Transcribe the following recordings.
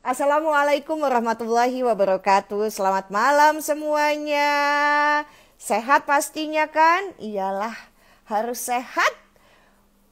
Assalamualaikum warahmatullahi wabarakatuh. Selamat malam semuanya. Sehat pastinya kan? Iyalah, harus sehat.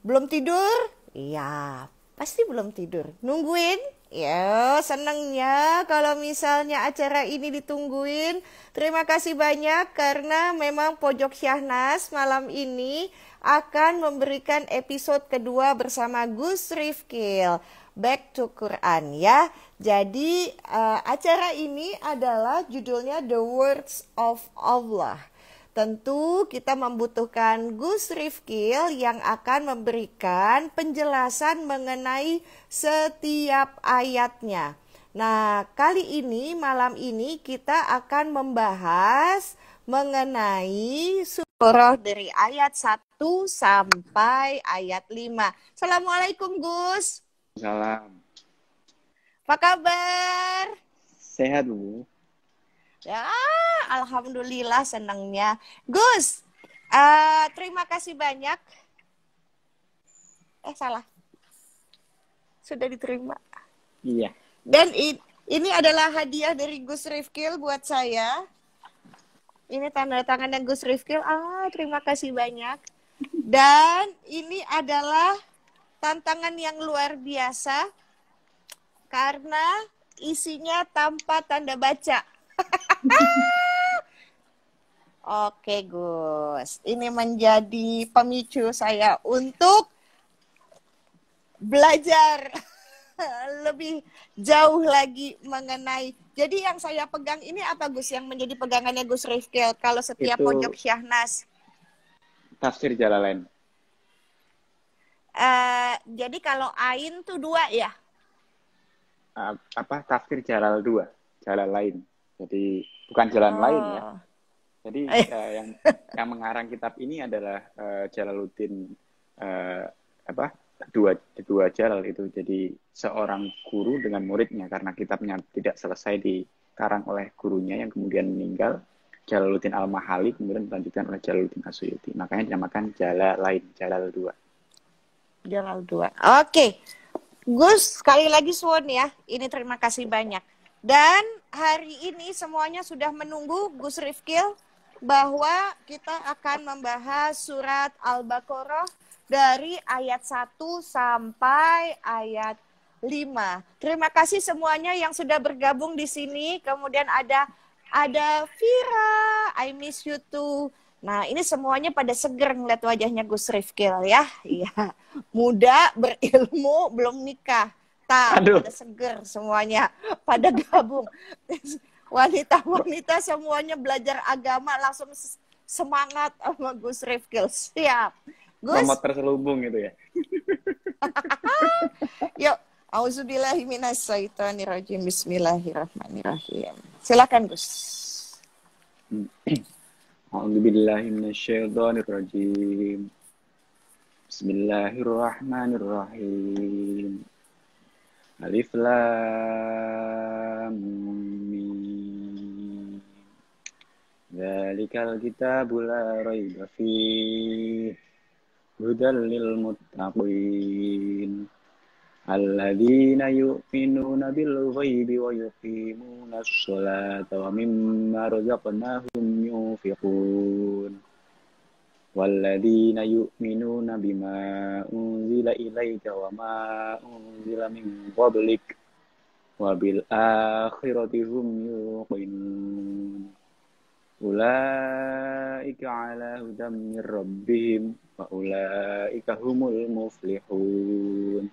Belum tidur? Iya, pasti belum tidur. Nungguin? Ya, senengnya kalau misalnya acara ini ditungguin. Terima kasih banyak karena memang Pojok Syahnas malam ini akan memberikan episode kedua bersama Gus Rifkil. Back to Quran ya. Jadi acara ini adalah judulnya The Words of Allah. Tentu kita membutuhkan Gus Rifkil yang akan memberikan penjelasan mengenai setiap ayatnya. Nah, kali ini, malam ini kita akan membahas mengenai surah dari ayat 1 sampai ayat 5. Assalamualaikum Gus. Salam. Apa kabar? Sehat, Bu. Ya, alhamdulillah senangnya. Gus, terima kasih banyak. Salah. Sudah diterima. Iya. Dan ini adalah hadiah dari Gus Rifkil buat saya. Ini tanda tangan Gus Rifkil. Terima kasih banyak. Dan ini adalah tantangan yang luar biasa karena isinya tanpa tanda baca. Oke Gus, ini menjadi pemicu saya untuk belajar lebih jauh lagi mengenai. Jadi yang saya pegang ini apa Gus, yang menjadi pegangannya Gus Rifkil kalau setiap Itu Pojok Syahnas? tafsir Jalalain. Jadi kalau Ain tuh 2 ya? Tafsir Jalal 2, Jalalain. Jadi bukan jalan lain ya. Jadi yang mengarang kitab ini adalah Jalaluddin dua Jalal itu. Jadi seorang guru dengan muridnya karena kitabnya tidak selesai dikarang oleh gurunya yang kemudian meninggal, Jalaluddin Al-Mahali, kemudian dilanjutkan oleh Jalaluddin As-Suyuti. Makanya dinamakan Jalalain, Jalal 2. Jalal 2. Oke. Gus, sekali lagi suwun ya. Ini terima kasih banyak. Dan hari ini semuanya sudah menunggu Gus Rifkil bahwa kita akan membahas surat Al-Baqarah dari ayat 1 sampai ayat 5. Terima kasih semuanya yang sudah bergabung di sini. Kemudian ada Vira, I miss you too. Nah, ini semuanya pada seger ngeliat wajahnya Gus Rifkil ya. Iya. Muda, berilmu, belum nikah. Pada seger semuanya, pada gabung. Wanita-wanita semuanya belajar agama langsung semangat sama Gus Rifkil. Siap. Gus. Nomor terselubung itu ya. Yuk, auzubillahi minasyaitonirrajim. Bismillahirrahmanirrahim. Silakan Gus. A'udzubillahi minasyaitonirrajim. Bismillahirrahmanirrahim. Alif Lam Mim. Dzalikal kitabu la raiba fihi hudal lil muttaqin. Alladzina yu'minuna bil ghaibi wa yuqimuna ash-sholata wa mimma razaqnahum yunfiqun. Walladzina yu'minuna bima unzila ilaika wa ma unzila min qablik wa bil akhirati hum yuqinun. Ulaika ala hudam min rabbihim wa ulaika humul muflihun.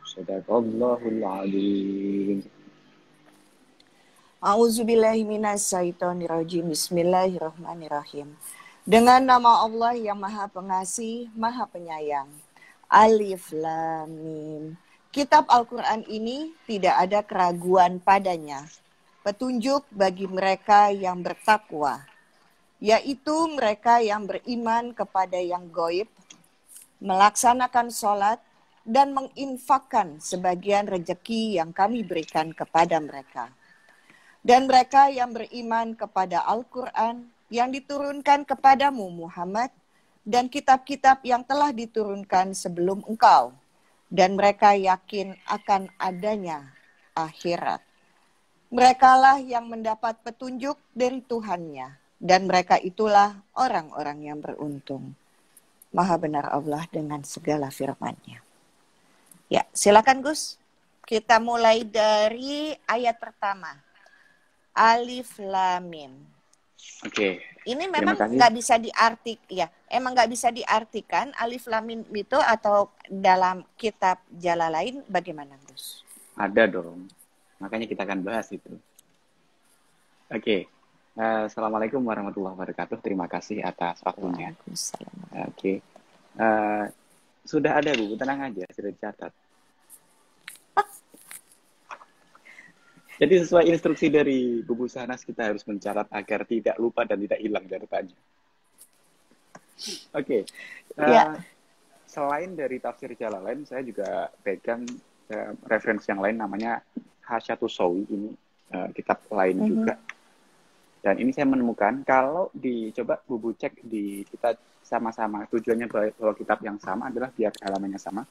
Shadaqallahul adzim. A'udzubillahi minasyaitonirrajim. Bismillahirrahmanirrahim. Dengan nama Allah yang Maha Pengasih, Maha Penyayang. Alif Lam Mim. Kitab Al-Quran ini tidak ada keraguan padanya. Petunjuk bagi mereka yang bertakwa, yaitu mereka yang beriman kepada yang gaib, melaksanakan sholat, dan menginfakkan sebagian rejeki yang kami berikan kepada mereka. Dan mereka yang beriman kepada Al-Quran yang diturunkan kepadamu Muhammad dan kitab-kitab yang telah diturunkan sebelum engkau. Dan mereka yakin akan adanya akhirat. Merekalah yang mendapat petunjuk dari Tuhannya. Dan mereka itulah orang-orang yang beruntung. Maha benar Allah dengan segala firman-Nya. Ya, silakan Gus. Kita mulai dari ayat pertama. Alif Lam Mim. Oke. Ini Terima memang kasih. nggak bisa emang nggak bisa diartikan Alif Lam Mim itu, atau dalam kitab Jalalain bagaimana Gus? Ada dong. Makanya kita akan bahas itu. Oke. Assalamualaikum warahmatullahi wabarakatuh. Terima kasih atas waktunya. Waalaikumsalam. Oke. Sudah ada, Bu. Tenang aja. Sudah dicatat. Jadi sesuai instruksi dari Bu Sanas, kita harus mencatat agar tidak lupa dan tidak hilang catatannya. Oke. Ya. Selain dari tafsir Jalalain, saya juga pegang referensi yang lain namanya Hasyatus Shawi. Ini kitab lain juga. Dan ini saya menemukan kalau dicoba Bubu cek di kita sama-sama, tujuannya bahwa kitab yang sama adalah biar halamannya sama.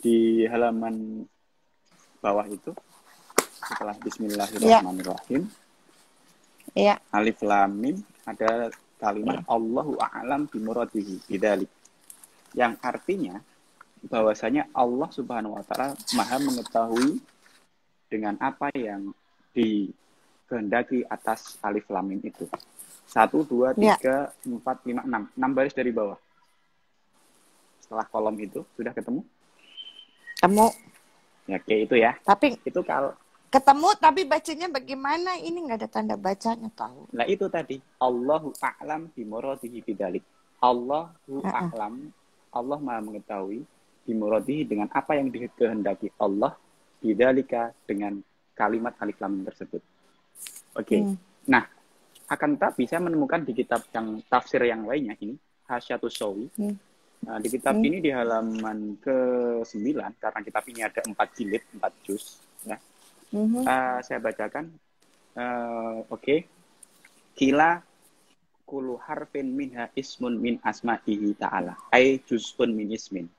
Di halaman bawah itu setelah Bismillahirrahmanirrahim, Alif Lam Mim, ada kalimat Allahu a'lam bimuradihi bidzalik, yang artinya bahwasanya Allah Subhanahu wa taala Maha mengetahui dengan apa yang dikehendaki atas Alif Lam Mim itu. 1 2 3 4 5 6 baris dari bawah. Setelah kolom itu sudah ketemu? Ketemu. Ya, kayak itu ya. Tapi itu kalau ketemu, tapi bacanya bagaimana? Ini nggak ada tanda bacanya, tahu. Nah itu tadi, Allahu a'lam bimuradihi bidzalik. Allahu a'lam, Allah Maha mengetahui bimuradihi dengan apa yang dikehendaki Allah bidzalika dengan kalimat Alif Lam Mim tersebut. Oke. Nah, akan tetapi saya menemukan di kitab yang tafsir yang lainnya ini, Hasyatus Shawi. Nah, di kitab ini di halaman ke-9, karena kitab ini ada 4 jilid, 4 juz, ya. Saya bacakan. Oke. Kila kulu harfin minha ismun min asma'ihi ta'ala. Ay juz'un min ismin.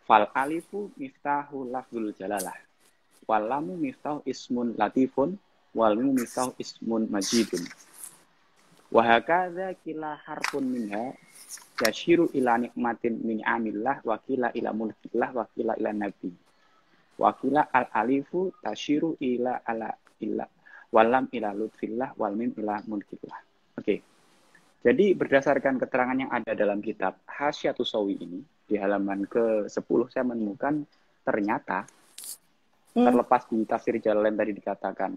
Fal alifu miftahu lafzul jalalah. Wal lamu miftahu ismun latifun. Wal mimu miftahu ismun majidun. Wahakadha kila harfun minha yashiru ila nikmatin min amillah wa kila ila mulkillah wa kila ila nabi. Wakila al-alifu tashiru ila ala illa walam ila lutfillah wal mim ila mulkillah. Oke. Jadi berdasarkan keterangan yang ada dalam kitab Hasyatus Shawi ini, di halaman ke-10 saya menemukan ternyata terlepas di tafsir Jalalain tadi dikatakan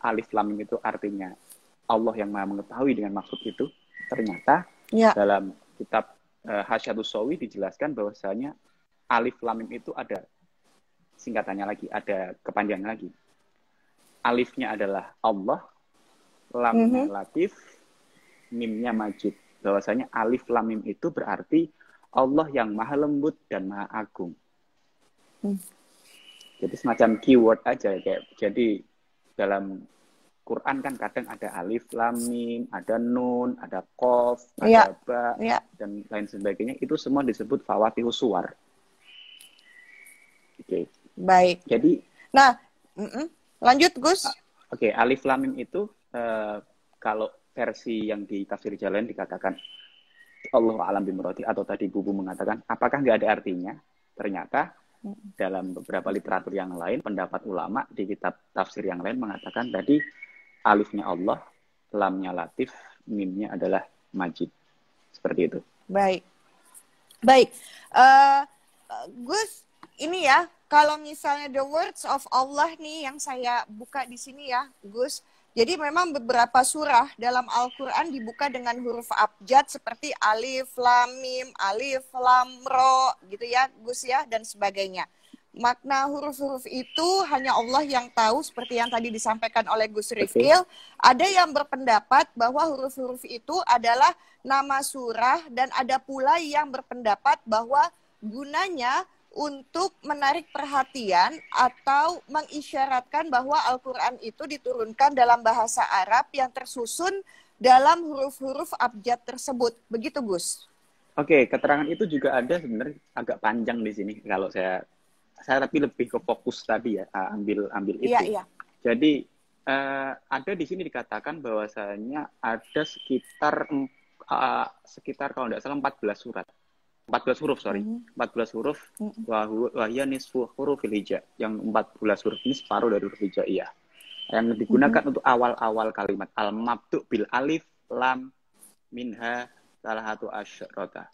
Alif Lam Mim itu artinya Allah yang Maha mengetahui dengan maksud itu, ternyata dalam kitab Hasyatus Shawi dijelaskan bahwasanya Alif Lam Mim itu ada singkatannya lagi, ada kepanjangan lagi. Alifnya adalah Allah, lamnya latif, mimnya majid. Bahwasanya Alif Lam Mim itu berarti Allah yang maha lembut dan maha agung. Jadi semacam keyword aja kayak. Jadi dalam Quran kan kadang ada Alif Lam Mim, ada Nun, ada Qaf, ada Ba, dan lain sebagainya. Itu semua disebut fawatihus suwar. Oke. Baik. Jadi, lanjut Gus. Oke, Alif Lam Mim itu kalau versi yang di tafsir Jalalain dikatakan Allahu a'lam bimuradi, atau tadi Bubu mengatakan apakah nggak ada artinya? Ternyata dalam beberapa literatur yang lain, pendapat ulama di kitab tafsir yang lain mengatakan tadi alifnya Allah, lamnya latif, mimnya adalah majid. Seperti itu. Baik. Gus, ini ya, kalau misalnya the words of Allah nih yang saya buka di sini ya, Gus. Jadi memang beberapa surah dalam Al-Quran dibuka dengan huruf abjad seperti Alif, Lam, Mim, Alif, Lam, Ro, gitu ya, Gus ya, dan sebagainya. Makna huruf-huruf itu hanya Allah yang tahu, seperti yang tadi disampaikan oleh Gus Rifkil. Ada yang berpendapat bahwa huruf-huruf itu adalah nama surah, dan ada pula yang berpendapat bahwa gunanya untuk menarik perhatian atau mengisyaratkan bahwa Al-Quran itu diturunkan dalam bahasa Arab yang tersusun dalam huruf-huruf abjad tersebut. Begitu, Gus? Oke, keterangan itu juga ada sebenarnya agak panjang di sini. Kalau saya tapi lebih ke fokus tadi ya, ambil itu. Iya. Jadi ada di sini dikatakan bahwasanya ada sekitar kalau tidak salah 14 surat. 14 huruf, sorry. 14 huruf wahya nisfu hurufil hija. Yang 14 huruf ini separuh dari huruf hijaiyah. Yang digunakan untuk awal-awal kalimat. Al-mabdu bil alif lam minha salahatu asyrota.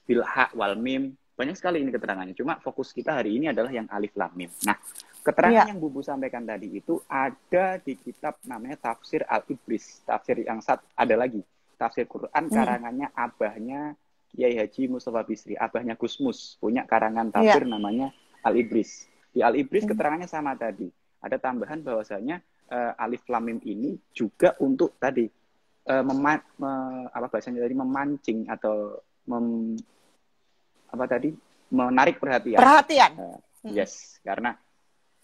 Bil ha wal mim. Banyak sekali ini keterangannya. Cuma fokus kita hari ini adalah yang alif lam mim. Nah, keterangan yang Bubu sampaikan tadi itu ada di kitab namanya Tafsir Al-Ibris. Tafsir yang ada lagi. Tafsir Quran karangannya abahnya Kiai Haji Mustafa Bisri, abahnya Gusmus, punya karangan tafsir namanya Al-Ibris. Di Al-Ibris keterangannya sama tadi. Ada tambahan bahwasanya alif lam mim ini juga untuk tadi bahasanya tadi memancing atau menarik perhatian. Yes, karena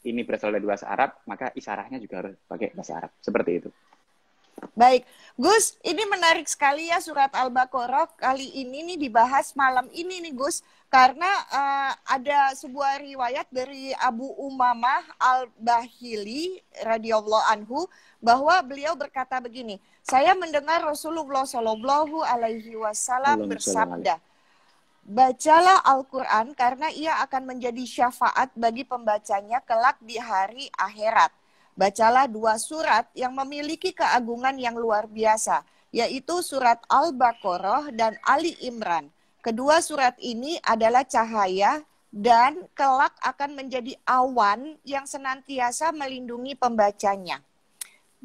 ini berasal dari bahasa Arab, maka isyarahnya juga harus pakai bahasa Arab. Seperti itu. Baik, Gus, ini menarik sekali ya surat Al-Baqarah kali ini nih dibahas malam ini nih Gus, karena ada sebuah riwayat dari Abu Umamah Al-Bahili radhiyallahu anhu bahwa beliau berkata begini, saya mendengar Rasulullah Shallallahu Alaihi Wasallam bersabda, bacalah Al-Quran karena ia akan menjadi syafaat bagi pembacanya kelak di hari akhirat. Bacalah 2 surat yang memiliki keagungan yang luar biasa, yaitu surat Al-Baqarah dan Ali Imran. Kedua surat ini adalah cahaya dan kelak akan menjadi awan yang senantiasa melindungi pembacanya.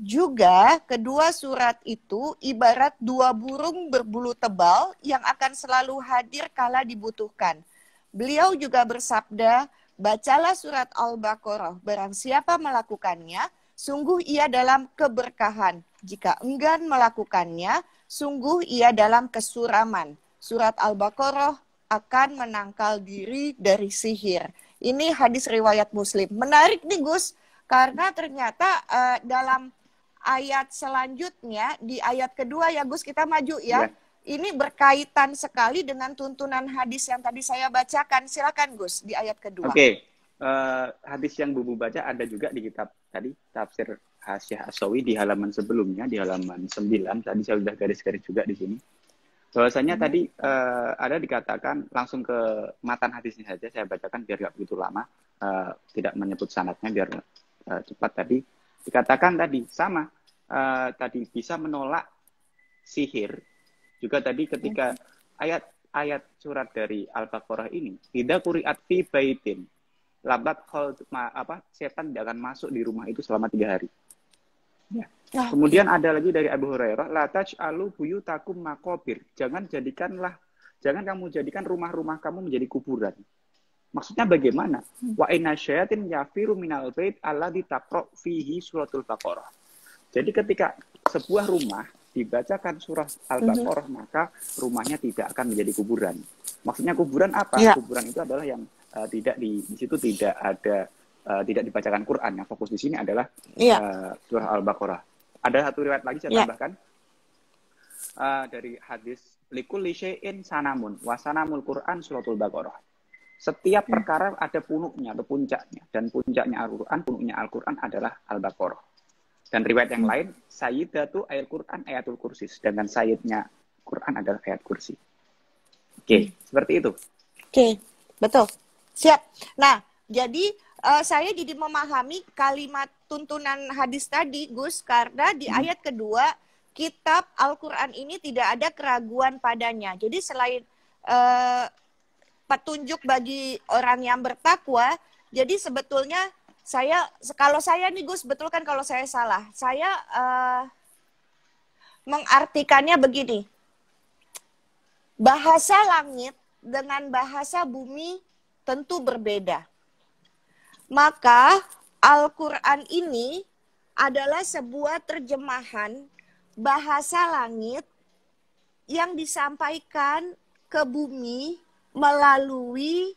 Juga kedua surat itu ibarat 2 burung berbulu tebal yang akan selalu hadir kala dibutuhkan. Beliau juga bersabda, bacalah surat Al-Baqarah, barang siapa melakukannya, sungguh ia dalam keberkahan. Jika enggan melakukannya, sungguh ia dalam kesuraman. Surat Al-Baqarah akan menangkal diri dari sihir. Ini hadis riwayat Muslim. Menarik nih Gus, karena ternyata dalam ayat selanjutnya, di ayat kedua ya Gus, kita maju ya. Ini berkaitan sekali dengan tuntunan hadis yang tadi saya bacakan. Silakan Gus, di ayat kedua. Oke. Hadis yang Bubu baca ada juga di kitab tadi, Tafsir Hasyiah As-Sawi di halaman sebelumnya, di halaman 9. Tadi saya sudah garis-garis juga di sini. Bahwasanya tadi ada dikatakan, langsung ke matan hadisnya saja saya bacakan biar nggak begitu lama, tidak menyebut sanadnya biar cepat. Tadi dikatakan tadi sama, tadi bisa menolak sihir. Juga tadi ketika ayat surat dari Al-Baqarah ini, tidak quri'at fi baitin lambat setan tidak akan masuk di rumah itu selama 3 hari. Ya. Kemudian ada lagi dari Abu Hurairah, la taj'alu buyutakum maqabir. Jangan kamu jadikan rumah-rumah kamu menjadi kuburan. Maksudnya bagaimana? Wa inna syayatin yafiru minal bait alladzi taqra fihi suratul Baqarah. Jadi ketika sebuah rumah dibacakan surah Al-Baqarah, maka rumahnya tidak akan menjadi kuburan. Maksudnya kuburan apa? Kuburan itu adalah yang tidak di situ tidak ada tidak dibacakan Quran. Yang fokus di sini adalah surah Al-Baqarah. Ada satu riwayat lagi saya tambahkan dari hadis likulli syai'in sanamun wa sanamul Quran suratul Baqarah. Setiap perkara ada punuknya atau puncaknya, dan puncaknya Al-Quran, punuknya Al-Quran adalah Al-Baqarah. Dan riwayat yang lain, sayyidatu ayat Quran ayatul kursi, sedangkan sayyidnya Quran adalah ayat kursi. Oke, seperti itu. Oke, betul. Siap. Nah, jadi saya jadi memahami kalimat tuntunan hadis tadi, Gus, karena di ayat kedua, kitab Al-Quran ini tidak ada keraguan padanya. Jadi selain petunjuk bagi orang yang bertakwa, jadi sebetulnya kalau saya nih Gus, betul kan kalau saya salah, saya mengartikannya begini, bahasa langit dengan bahasa bumi tentu berbeda. Maka Al-Quran ini adalah sebuah terjemahan bahasa langit yang disampaikan ke bumi melalui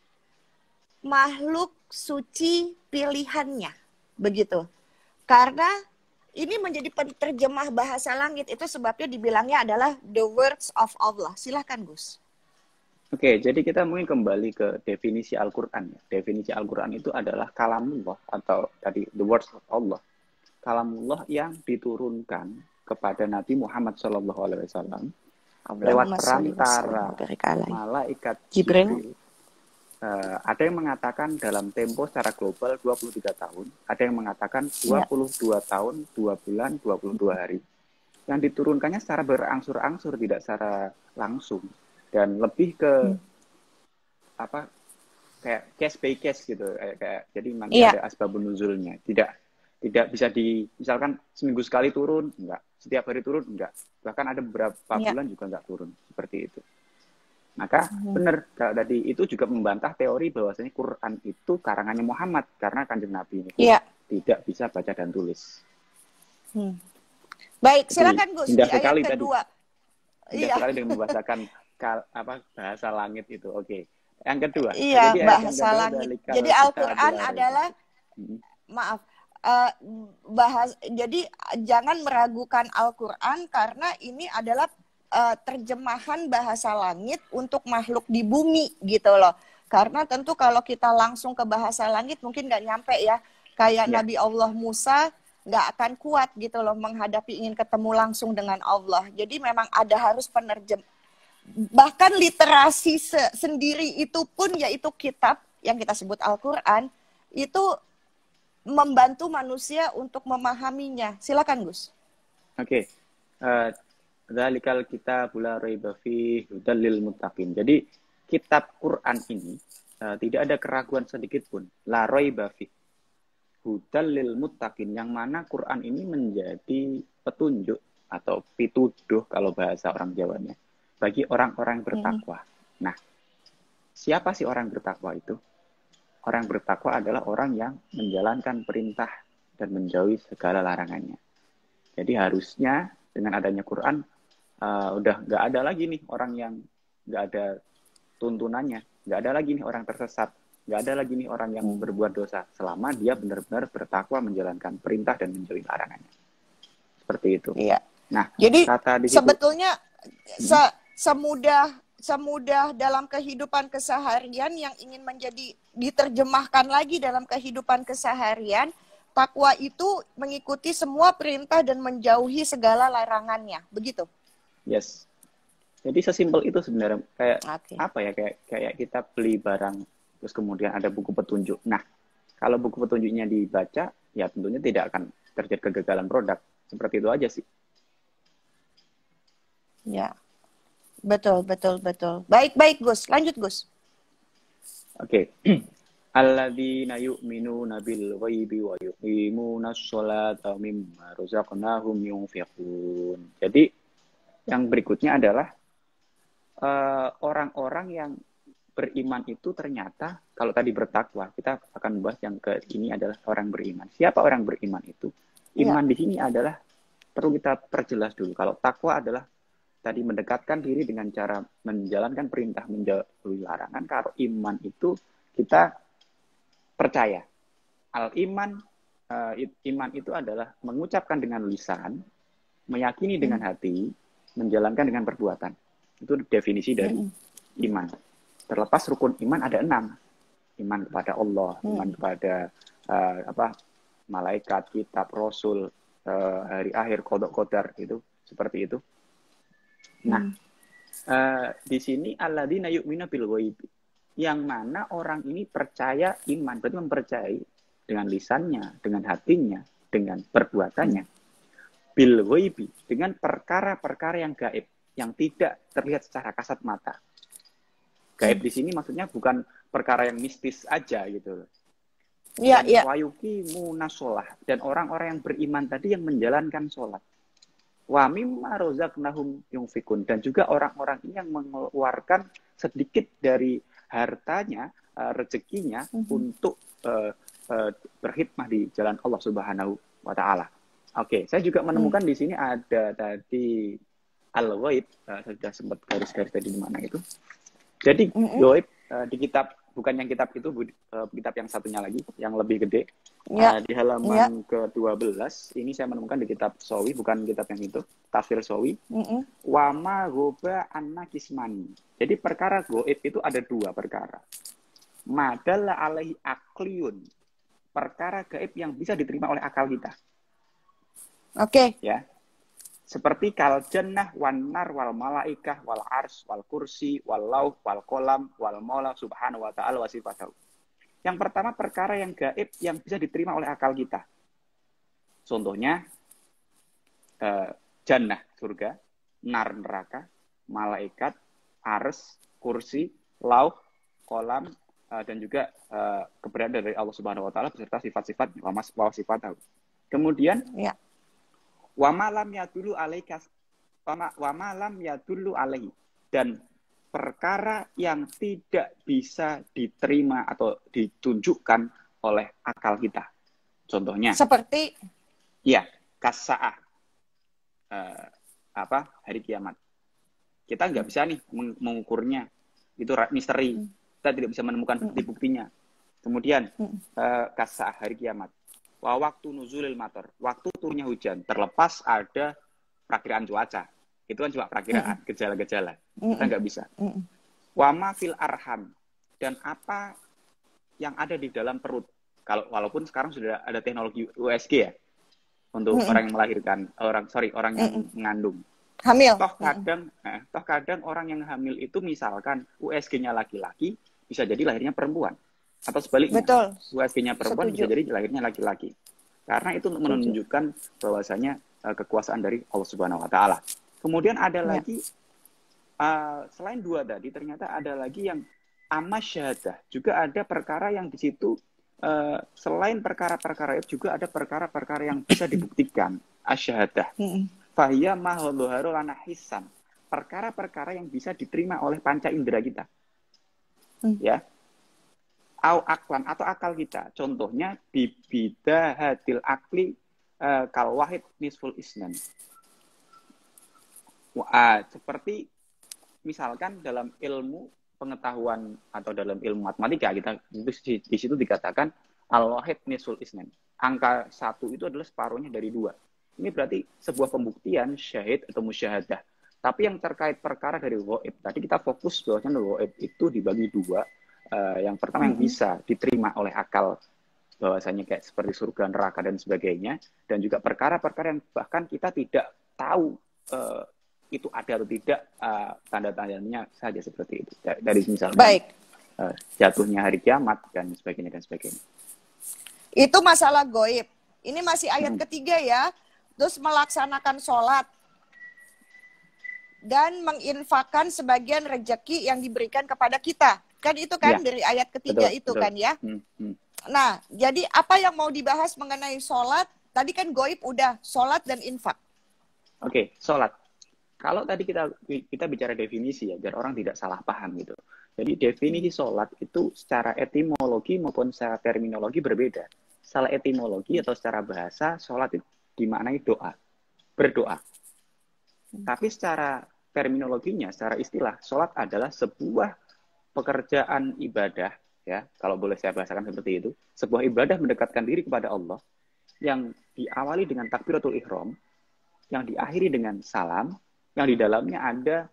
makhluk suci pilihannya. Begitu. Karena ini menjadi penerjemah bahasa langit, itu sebabnya dibilangnya adalah the words of Allah. Silahkan Gus. Oke, jadi kita mungkin kembali ke definisi Al-Quran. Definisi Al-Quran itu adalah kalamullah atau tadi the words of Allah. kalamullah yang diturunkan kepada Nabi Muhammad SAW lewat Allahumma sholli wa sallim perantara wa barik alaihi. malaikat Jibril. Jibril. Ada yang mengatakan dalam tempo secara global 23 tahun, ada yang mengatakan 22 tahun, 2 bulan, 22 hari. Yang diturunkannya secara berangsur-angsur, tidak secara langsung. Dan lebih ke apa, kayak case by case gitu, kayak jadi nanti ada asbabun nuzulnya. Tidak bisa misalkan seminggu sekali turun, enggak. Setiap hari turun, enggak. Bahkan ada beberapa bulan juga enggak turun, seperti itu. Maka benar tadi itu juga membantah teori bahwasanya Quran itu karangannya Muhammad karena Kanjeng Nabi ini tidak bisa baca dan tulis. Baik, silakan Gus di ayat kedua. Indah sekali dengan membahasakan bahasa langit itu. Oke. Yang kedua. Iya, bahasa langit. Jadi Al-Qur'an adalah maaf. Jadi jangan meragukan Al-Qur'an karena ini adalah terjemahan bahasa langit untuk makhluk di bumi gitu loh. Karena tentu kalau kita langsung ke bahasa langit mungkin nggak nyampe ya. Kayak Nabi Allah Musa nggak akan kuat gitu loh menghadapi ingin ketemu langsung dengan Allah. Jadi memang ada harus bahkan literasi sendiri itu pun yaitu kitab yang kita sebut Al-Qur'an itu membantu manusia untuk memahaminya. Silakan Gus. Oke. Dzalikal kitabul la raiba fihi hudal lil muttaqin. Jadi kitab Quran ini tidak ada keraguan sedikit pun. La raiba fihi hudal lil muttaqin, yang mana Quran ini menjadi petunjuk atau pituduh kalau bahasa orang Jawanya bagi orang-orang bertakwa. Nah, siapa sih orang bertakwa itu? Orang bertakwa adalah orang yang menjalankan perintah dan menjauhi segala larangannya. Jadi harusnya dengan adanya Quran udah nggak ada lagi nih orang yang nggak ada tuntunannya, nggak ada lagi nih orang tersesat, nggak ada lagi nih orang yang berbuat dosa selama dia benar-benar bertakwa menjalankan perintah dan menjauhi larangannya. Seperti itu. Iya. Nah, jadi kata di situ, sebetulnya semudah dalam kehidupan keseharian yang ingin menjadi diterjemahkan lagi dalam kehidupan keseharian, takwa itu mengikuti semua perintah dan menjauhi segala larangannya, begitu? Yes. Jadi sesimpel itu sebenarnya, kayak apa ya, kayak kita beli barang terus kemudian ada buku petunjuk. Nah, kalau buku petunjuknya dibaca, ya tentunya tidak akan terjadi kegagalan produk. Seperti itu aja sih. Ya. Betul. Baik Gus, lanjut Gus. Oke. Alladzina yu'minuna bil ghaibi wa yuqimunas sholata mimma razaqnahum yunfiqun. Jadi yang berikutnya adalah orang-orang yang beriman itu ternyata kalau tadi bertakwa, kita akan membahas yang ini adalah orang beriman. Siapa orang beriman itu? Iman di sini adalah perlu kita perjelas dulu. Kalau takwa adalah tadi mendekatkan diri dengan cara menjalankan perintah, menjauhi larangan. Kalau iman itu kita percaya. Iman itu adalah mengucapkan dengan lisan, meyakini dengan hati, menjalankan dengan perbuatan. Itu definisi dari iman. Terlepas rukun iman ada 6. Iman kepada Allah, iman kepada malaikat, kitab, rasul, hari akhir, qada qadar, itu seperti itu. Nah, di sini alladzina yu'minu bil ghaib, yang mana orang ini percaya iman, berarti mempercayai dengan lisannya, dengan hatinya, dengan perbuatannya. Bil ghaibi, dengan perkara-perkara yang gaib, yang tidak terlihat secara kasat mata. Gaib di sini maksudnya bukan perkara yang mistis aja gitu. Iya. Wayuki munasolah, dan orang-orang yang beriman tadi yang menjalankan sholat. Wa mimma razaqnahum yunfikun, dan juga orang-orang ini yang mengeluarkan sedikit dari hartanya, rezekinya untuk berkhidmah di jalan Allah Subhanahu wa taala. Oke, saya juga menemukan di sini ada tadi al-ghaib, saya sudah sempat garis-garis tadi di mana itu. Jadi ghaib di kitab, bukan yang kitab itu, kitab yang satunya lagi, yang lebih gede. Di halaman ke-12, ini saya menemukan di kitab Sawi, bukan kitab yang itu, Tafsir Sawi. Wama ghoba anna kismani. Jadi perkara ghaib itu ada 2 perkara. Madalla alaihi akliyun. Perkara gaib yang bisa diterima oleh akal kita. Oke. Ya. Seperti kal jannah wan nar wal malaikah wal ars wal kursi wal lauh wal kolam wal maula subhanahu wa ta'ala wa sifatahu. Yang pertama perkara yang gaib yang bisa diterima oleh akal kita. Contohnya jannah surga, nar neraka, malaikat, ars, kursi, lauh, kolam, dan juga keberadaan dari Allah Subhanahu wa taala beserta sifat-sifat wa sifatahu. Kemudian Ya. wa malam yadullu alaika wa malam yadullu alaihi, dan perkara yang tidak bisa diterima atau ditunjukkan oleh akal kita. Contohnya Seperti ya kasaah hari kiamat. Kita nggak bisa nih mengukurnya, itu misteri. Kita tidak bisa menemukan bukti-buktinya. Kemudian kasaah hari kiamat. Wa waktu nuzulil mator, waktu turunnya hujan, terlepas ada perakiraan cuaca. Itu kan cuma perakiraan, gejala-gejala. Kita nggak bisa. Wama fil arham, dan apa yang ada di dalam perut. Walaupun sekarang sudah ada teknologi USG ya, untuk orang yang melahirkan, orang yang mengandung. hamil. Toh kadang orang yang hamil itu misalkan USG-nya laki-laki, bisa jadi lahirnya perempuan. Atau sebaliknya, Betul. USG-nya perempuan Setuju. bisa jadi lahirnya laki-laki. Karena itu menunjukkan bahwasanya kekuasaan dari Allah Subhanahu wa taala. Kemudian ada lagi selain dua tadi, ternyata ada lagi yang amasyahadah. Juga ada perkara yang di situ selain perkara-perkara itu juga ada perkara-perkara yang bisa dibuktikan. Asyahadah. Fahiyya ma dhuharu lana hissan. Perkara-perkara yang bisa diterima oleh panca indera kita. Ya. Au aklan atau akal kita. Contohnya bibidahatil akli kal wahid nisful isnan. Seperti misalkan dalam ilmu pengetahuan atau dalam ilmu matematika kita di situ dikatakan al wahid nisful isnan. Angka 1 itu adalah separuhnya dari 2. Ini berarti sebuah pembuktian syahid atau musyahadah. Tapi yang terkait perkara dari ghaib, tadi kita fokus bahwasanya ghaib itu dibagi 2. Yang pertama yang bisa diterima oleh akal, bahwasanya kayak seperti surga, neraka dan sebagainya, dan juga perkara-perkara yang bahkan kita tidak tahu itu ada atau tidak, tanda-tandanya saja seperti itu. Dari misalnya jatuhnya hari kiamat dan sebagainya dan sebagainya. Itu masalah goib. Ini masih ayat ketiga ya. Terus melaksanakan sholat dan menginfakkan sebagian rejeki yang diberikan kepada kita. Kan itu kan dari ayat ketiga itu kan ya. Nah, jadi apa yang mau dibahas mengenai sholat? Tadi kan goib udah, sholat dan infak. Oke, sholat. Kalau tadi kita bicara definisi ya, biar orang tidak salah paham gitu. Jadi definisi sholat itu secara etimologi maupun secara terminologi berbeda. Secara etimologi atau secara bahasa, sholat itu dimaknai doa, berdoa. Tapi secara terminologinya, secara istilah, sholat adalah sebuah pekerjaan ibadah, ya, kalau boleh saya bahasakan seperti itu, sebuah ibadah mendekatkan diri kepada Allah yang diawali dengan takbiratul ihram, yang diakhiri dengan salam, yang di dalamnya ada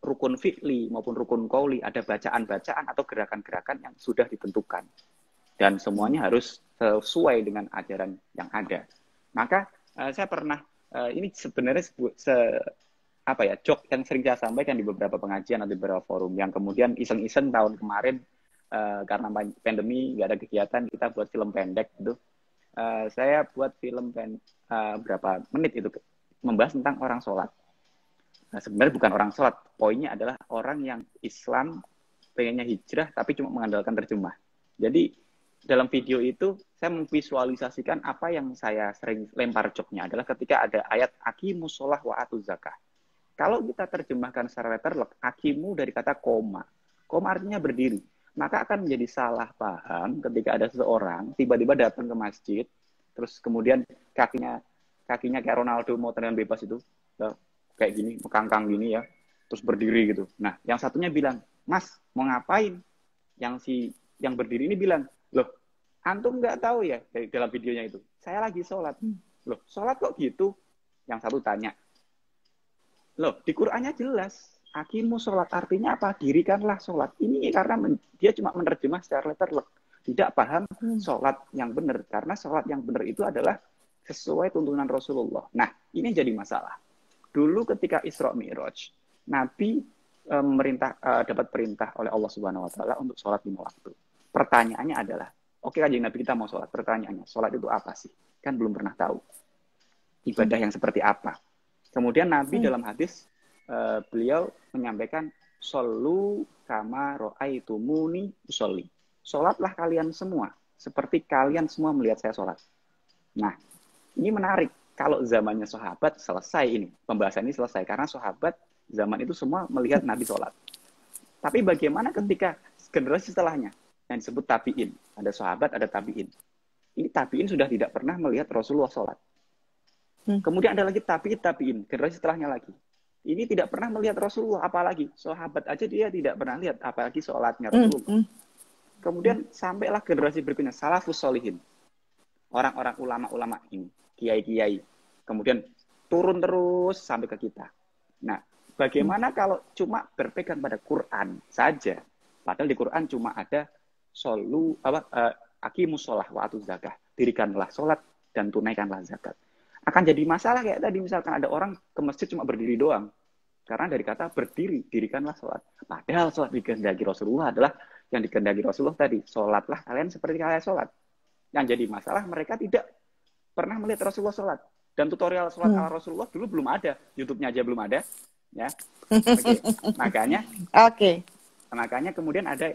rukun fi'li maupun rukun qauli, ada bacaan-bacaan atau gerakan-gerakan yang sudah ditentukan. Dan semuanya harus sesuai dengan ajaran yang ada. Maka saya pernah, ini sebenarnya joke yang sering saya sampaikan di beberapa pengajian atau di beberapa forum, yang kemudian iseng-iseng tahun kemarin karena pandemi nggak ada kegiatan, kita buat film pendek gitu. Saya buat film berapa menit itu membahas tentang orang sholat. Nah, sebenarnya bukan orang sholat, poinnya adalah orang yang Islam pengennya hijrah tapi cuma mengandalkan terjemah. Jadi dalam video itu saya memvisualisasikan apa yang saya sering lempar joknya adalah ketika ada ayat aqimus sholah wa atuz zakah. Kalau kita terjemahkan secara letterlek, akimu dari kata koma. Koma artinya berdiri. Maka akan menjadi salah paham ketika ada seseorang tiba-tiba datang ke masjid, terus kemudian kakinya kayak Ronaldo mau tendangan bebas itu, kayak gini, mekangkang gini ya, terus berdiri gitu. Nah, yang satunya bilang, Mas, mau ngapain? Yang berdiri ini bilang, loh, antum nggak tahu ya dalam videonya itu, saya lagi sholat. Loh, sholat kok gitu? Yang satu tanya, loh, di Qur'annya jelas, aqimu sholat, artinya apa? Dirikanlah sholat. Ini karena dia cuma menerjemah secara letterlek, tidak paham sholat yang benar. Karena sholat yang benar itu adalah sesuai tuntunan Rasulullah. Nah, ini jadi masalah. Dulu ketika Isra Mi'raj, Nabi dapat perintah oleh Allah Subhanahu wa taala untuk sholat 5 waktu. Pertanyaannya adalah, oke Kanjeng Nabi, kita mau sholat. Pertanyaannya, sholat itu apa sih? Kan belum pernah tahu. Ibadah yang seperti apa. Kemudian Nabi dalam hadis, beliau menyampaikan, Shollu kama ro'aitumuni usolli. Sholatlah kalian semua, seperti kalian semua melihat saya sholat. Nah, ini menarik. Kalau zamannya sahabat selesai ini, pembahasan ini selesai. Karena sahabat zaman itu semua melihat Nabi sholat. Tapi bagaimana ketika generasi setelahnya, yang disebut tabi'in. Ada sahabat, ada tabi'in. Ini tabi'in sudah tidak pernah melihat Rasulullah sholat. Kemudian ada lagi tabi'in, generasi setelahnya lagi. Ini tidak pernah melihat Rasulullah, apalagi sahabat aja dia tidak pernah lihat, apalagi sholatnya Rasulullah. Kemudian sampailah generasi berikutnya, salafus solihin. Orang-orang ulama-ulama ini, kiai-kiai. Kemudian turun terus sampai ke kita. Nah, bagaimana kalau cuma berpegang pada Quran saja? Padahal di Quran cuma ada aqimus sholah wa atuz zakah. Dirikanlah sholat dan tunaikanlah zakat. Akan jadi masalah kayak tadi, misalkan ada orang ke masjid cuma berdiri doang. Karena dari kata berdiri, dirikanlah sholat. Padahal sholat dikehendaki Rasulullah adalah yang dikehendaki Rasulullah tadi. Sholatlah kalian seperti kalian sholat. Yang jadi masalah, mereka tidak pernah melihat Rasulullah sholat. Dan tutorial sholat ala Rasulullah dulu belum ada. YouTube-nya aja belum ada. Ya. Okay. Makanya kemudian ada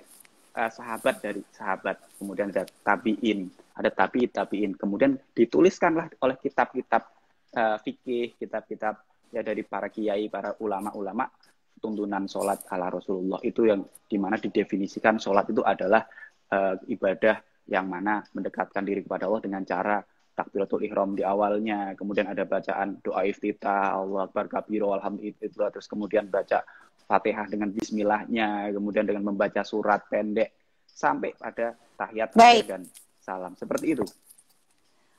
sahabat, kemudian ada tabi'in, ada tabi'in. Kemudian dituliskanlah oleh kitab-kitab fikih, kitab-kitab ya dari para kiai, para ulama-ulama, tuntunan sholat ala Rasulullah. Itu yang dimana didefinisikan sholat itu adalah ibadah yang mana mendekatkan diri kepada Allah dengan cara takbiratul ihram di awalnya, kemudian ada bacaan doa iftitah, Allah akbar kabiro, alhamdulillah, terus kemudian baca Fatihah dengan bismillahnya, kemudian dengan membaca surat pendek sampai pada tahiyat dan salam. Seperti itu.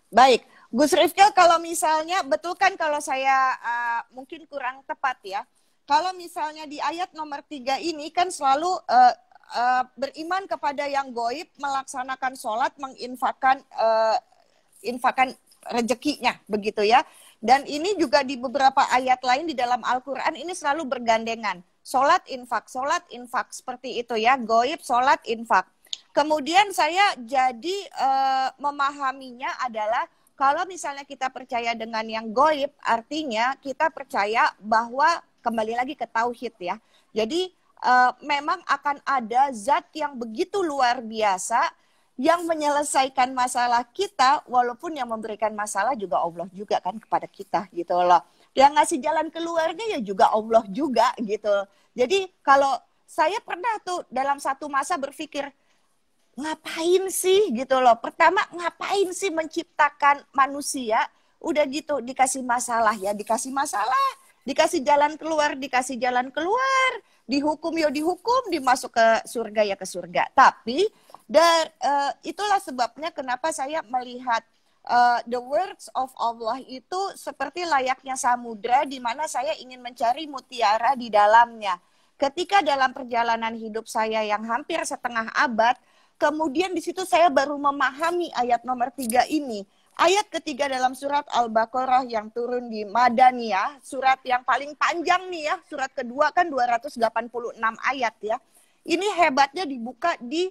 Baik, Gus Rifkil, kalau misalnya betul kan kalau saya mungkin kurang tepat ya. Kalau misalnya di ayat nomor 3 ini kan selalu beriman kepada yang goib, melaksanakan sholat, menginfakkan rezekinya, begitu ya. Dan ini juga di beberapa ayat lain di dalam Al-Quran ini selalu bergandengan. Sholat, infak, seperti itu ya. Goib, sholat, infak. Kemudian saya jadi memahaminya adalah kalau misalnya kita percaya dengan yang goib, artinya kita percaya bahwa kembali lagi ke tauhid ya. Jadi memang akan ada zat yang begitu luar biasa yang menyelesaikan masalah kita, walaupun yang memberikan masalah juga Allah juga kan kepada kita gitu loh. Yang ngasih jalan keluarnya ya juga Allah juga gitu. Jadi kalau saya pernah tuh dalam satu masa berpikir, ngapain sih gitu loh. Pertama, ngapain sih menciptakan manusia, udah gitu dikasih masalah ya, dikasih masalah, dikasih jalan keluar, dihukum ya dihukum, dimasuk ke surga ya ke surga. Tapi itulah sebabnya kenapa saya melihat the words of Allah itu seperti layaknya samudra di mana saya ingin mencari mutiara di dalamnya. Ketika dalam perjalanan hidup saya yang hampir setengah abad, kemudian di situ saya baru memahami ayat nomor 3 ini. Ayat ketiga dalam surat Al-Baqarah yang turun di Madaniyah, surat yang paling panjang nih ya, surat kedua kan 286 ayat ya. Ini hebatnya dibuka di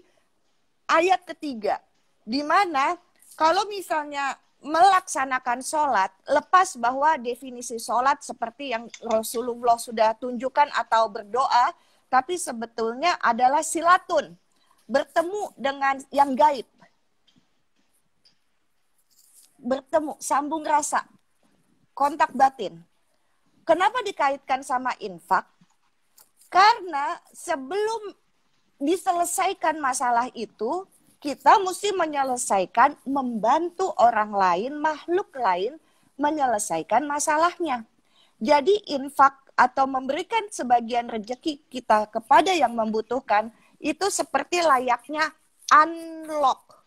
ayat ketiga, di mana kalau misalnya melaksanakan sholat, lepas bahwa definisi sholat seperti yang Rasulullah sudah tunjukkan atau berdoa, tapi sebetulnya adalah silatun, bertemu dengan yang gaib. Bertemu, sambung rasa, kontak batin. Kenapa dikaitkan sama infak? Karena sebelum diselesaikan masalah itu, kita mesti menyelesaikan, membantu orang lain, makhluk lain, menyelesaikan masalahnya. Jadi infak atau memberikan sebagian rezeki kita kepada yang membutuhkan, itu seperti layaknya unlock,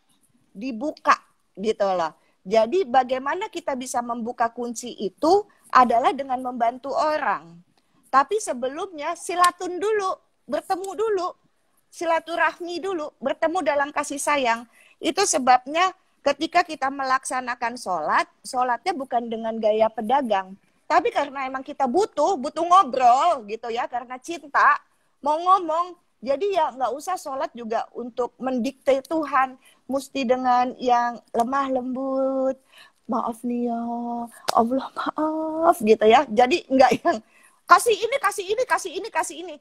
dibuka gitu loh. Jadi bagaimana kita bisa membuka kunci itu adalah dengan membantu orang. Tapi sebelumnya silatun dulu, bertemu dulu, silaturahmi dulu, bertemu dalam kasih sayang. Itu sebabnya ketika kita melaksanakan sholat, sholatnya bukan dengan gaya pedagang, tapi karena emang kita butuh ngobrol gitu ya, karena cinta, mau ngomong. Jadi ya nggak usah sholat juga untuk mendikte Tuhan, mesti dengan yang lemah lembut, maaf nih ya, Allah maaf gitu ya. Jadi nggak yang kasih ini, kasih ini, kasih ini, kasih ini.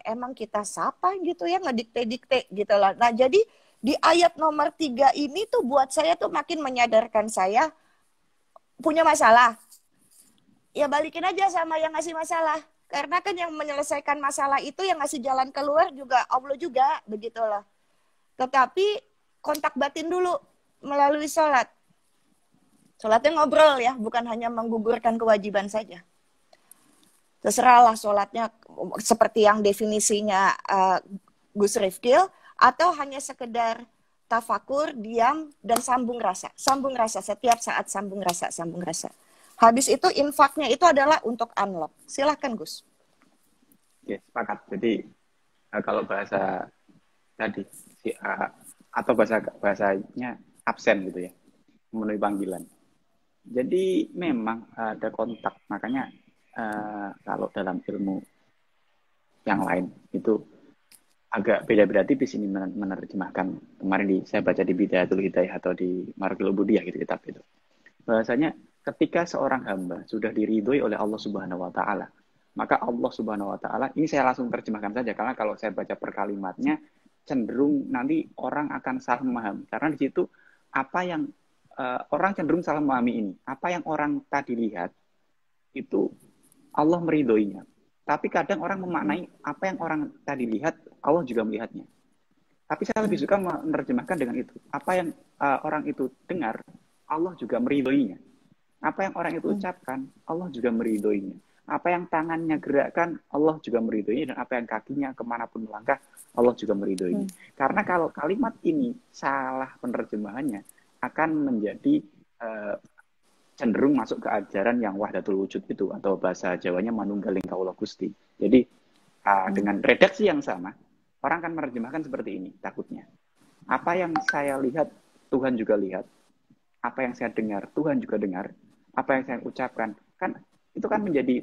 Emang kita siapa gitu ya ngedikte-dikte gitu lah. Nah jadi di ayat nomor 3 ini tuh buat saya tuh makin menyadarkan saya punya masalah. Ya balikin aja sama yang ngasih masalah. Karena kan yang menyelesaikan masalah itu, yang ngasih jalan keluar juga Allah juga, begitu loh. Tetapi kontak batin dulu melalui sholat. Sholatnya ngobrol ya, bukan hanya menggugurkan kewajiban saja. Terserahlah sholatnya seperti yang definisinya Gus Rifkil, atau hanya sekedar tafakur, diam, dan sambung rasa. Sambung rasa, setiap saat sambung rasa, sambung rasa. Habis itu infaknya itu adalah untuk unlock. Silahkan Gus. Oke, sepakat. Jadi kalau bahasa tadi atau bahasanya absen gitu ya, memenuhi panggilan. Jadi memang ada kontak, makanya kalau dalam ilmu yang lain itu agak beda-beda tipis ini menerjemahkan. Kemarin saya baca di Bidayatul Hidayah atau di Marqul Ubudiyah gitu kitab itu. Bahasanya ketika seorang hamba sudah diridhoi oleh Allah Subhanahu wa taala, maka Allah Subhanahu wa taala, ini saya langsung terjemahkan saja karena kalau saya baca per kalimatnya cenderung nanti orang akan salah memahami. Karena di situ apa yang orang cenderung salah memahami ini. Apa yang orang tadi lihat itu Allah meridhoinya. Tapi kadang orang memaknai apa yang orang tadi lihat Allah juga melihatnya. Tapi saya lebih suka menerjemahkan dengan itu. Apa yang orang itu dengar Allah juga meridhoinya. Apa yang orang itu ucapkan, Allah juga meridhoinya. Apa yang tangannya gerakkan, Allah juga meridhoinya. Dan apa yang kakinya kemanapun melangkah, Allah juga meridhoinya. Karena kalau kalimat ini salah penerjemahannya, akan menjadi cenderung masuk ke ajaran yang wahdatul wujud itu, atau bahasa Jawanya manunggaling kaula Gusti. Jadi dengan redaksi yang sama, orang akan menerjemahkan seperti ini, takutnya. Apa yang saya lihat, Tuhan juga lihat. Apa yang saya dengar, Tuhan juga dengar. Apa yang saya ucapkan, kan itu kan menjadi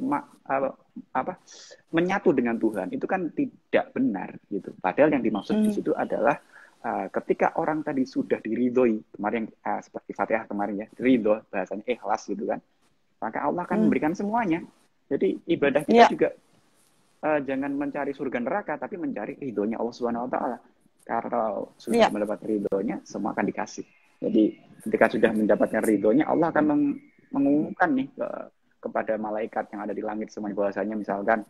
menyatu dengan Tuhan. Itu kan tidak benar gitu. Padahal yang dimaksud di situ adalah ketika orang tadi sudah diridhoi, kemarin seperti Fatihah kemarin ya, ridho bahasanya ikhlas gitu kan. Maka Allah akan memberikan semuanya. Jadi ibadah kita juga jangan mencari surga neraka, tapi mencari ridhonya Allah Subhanahu wa taala. Karena sudah mendapat ridhonya, semua akan dikasih. Jadi ketika sudah mendapatkan ridhonya, Allah akan mengumumkan nih kepada malaikat yang ada di langit semuanya, bahwasanya misalkan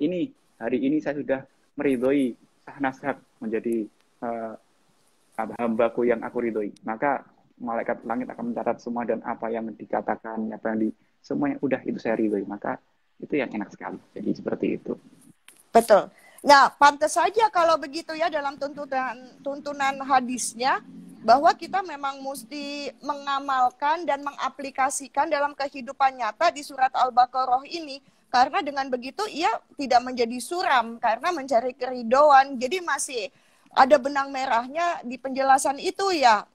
ini hari ini saya sudah meridhoi Sahnashab menjadi hambaku yang aku ridhoi. Maka malaikat langit akan mencatat semua, dan apa yang dikatakan, apa yang semuanya udah itu saya ridhoi. Maka itu yang enak sekali. Jadi seperti itu. Betul. Nah, pantas saja kalau begitu ya dalam tuntunan hadisnya, bahwa kita memang mesti mengamalkan dan mengaplikasikan dalam kehidupan nyata di surat Al-Baqarah ini. Karena dengan begitu ia tidak menjadi suram karena mencari keridhoan. Jadi masih ada benang merahnya di penjelasan itu ya,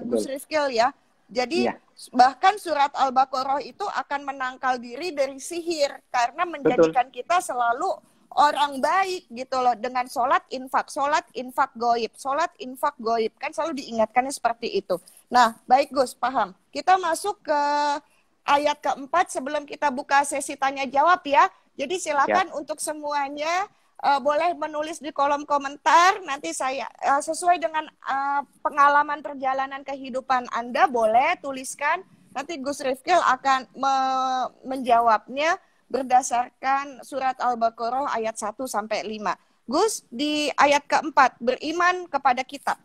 Gus Rifkil ya. Jadi bahkan surat Al-Baqarah itu akan menangkal diri dari sihir karena menjadikan kita selalu orang baik gitu loh, dengan sholat infak goib, sholat infak goib, kan selalu diingatkannya seperti itu. Nah baik Gus, paham. Kita masuk ke ayat keempat sebelum kita buka sesi tanya jawab ya. Jadi silakan untuk semuanya boleh menulis di kolom komentar. Nanti saya sesuai dengan pengalaman perjalanan kehidupan Anda boleh tuliskan. Nanti Gus Rifkil akan menjawabnya berdasarkan surat Al-Baqarah ayat 1 sampai 5. Gus, di ayat keempat, beriman kepada kitab.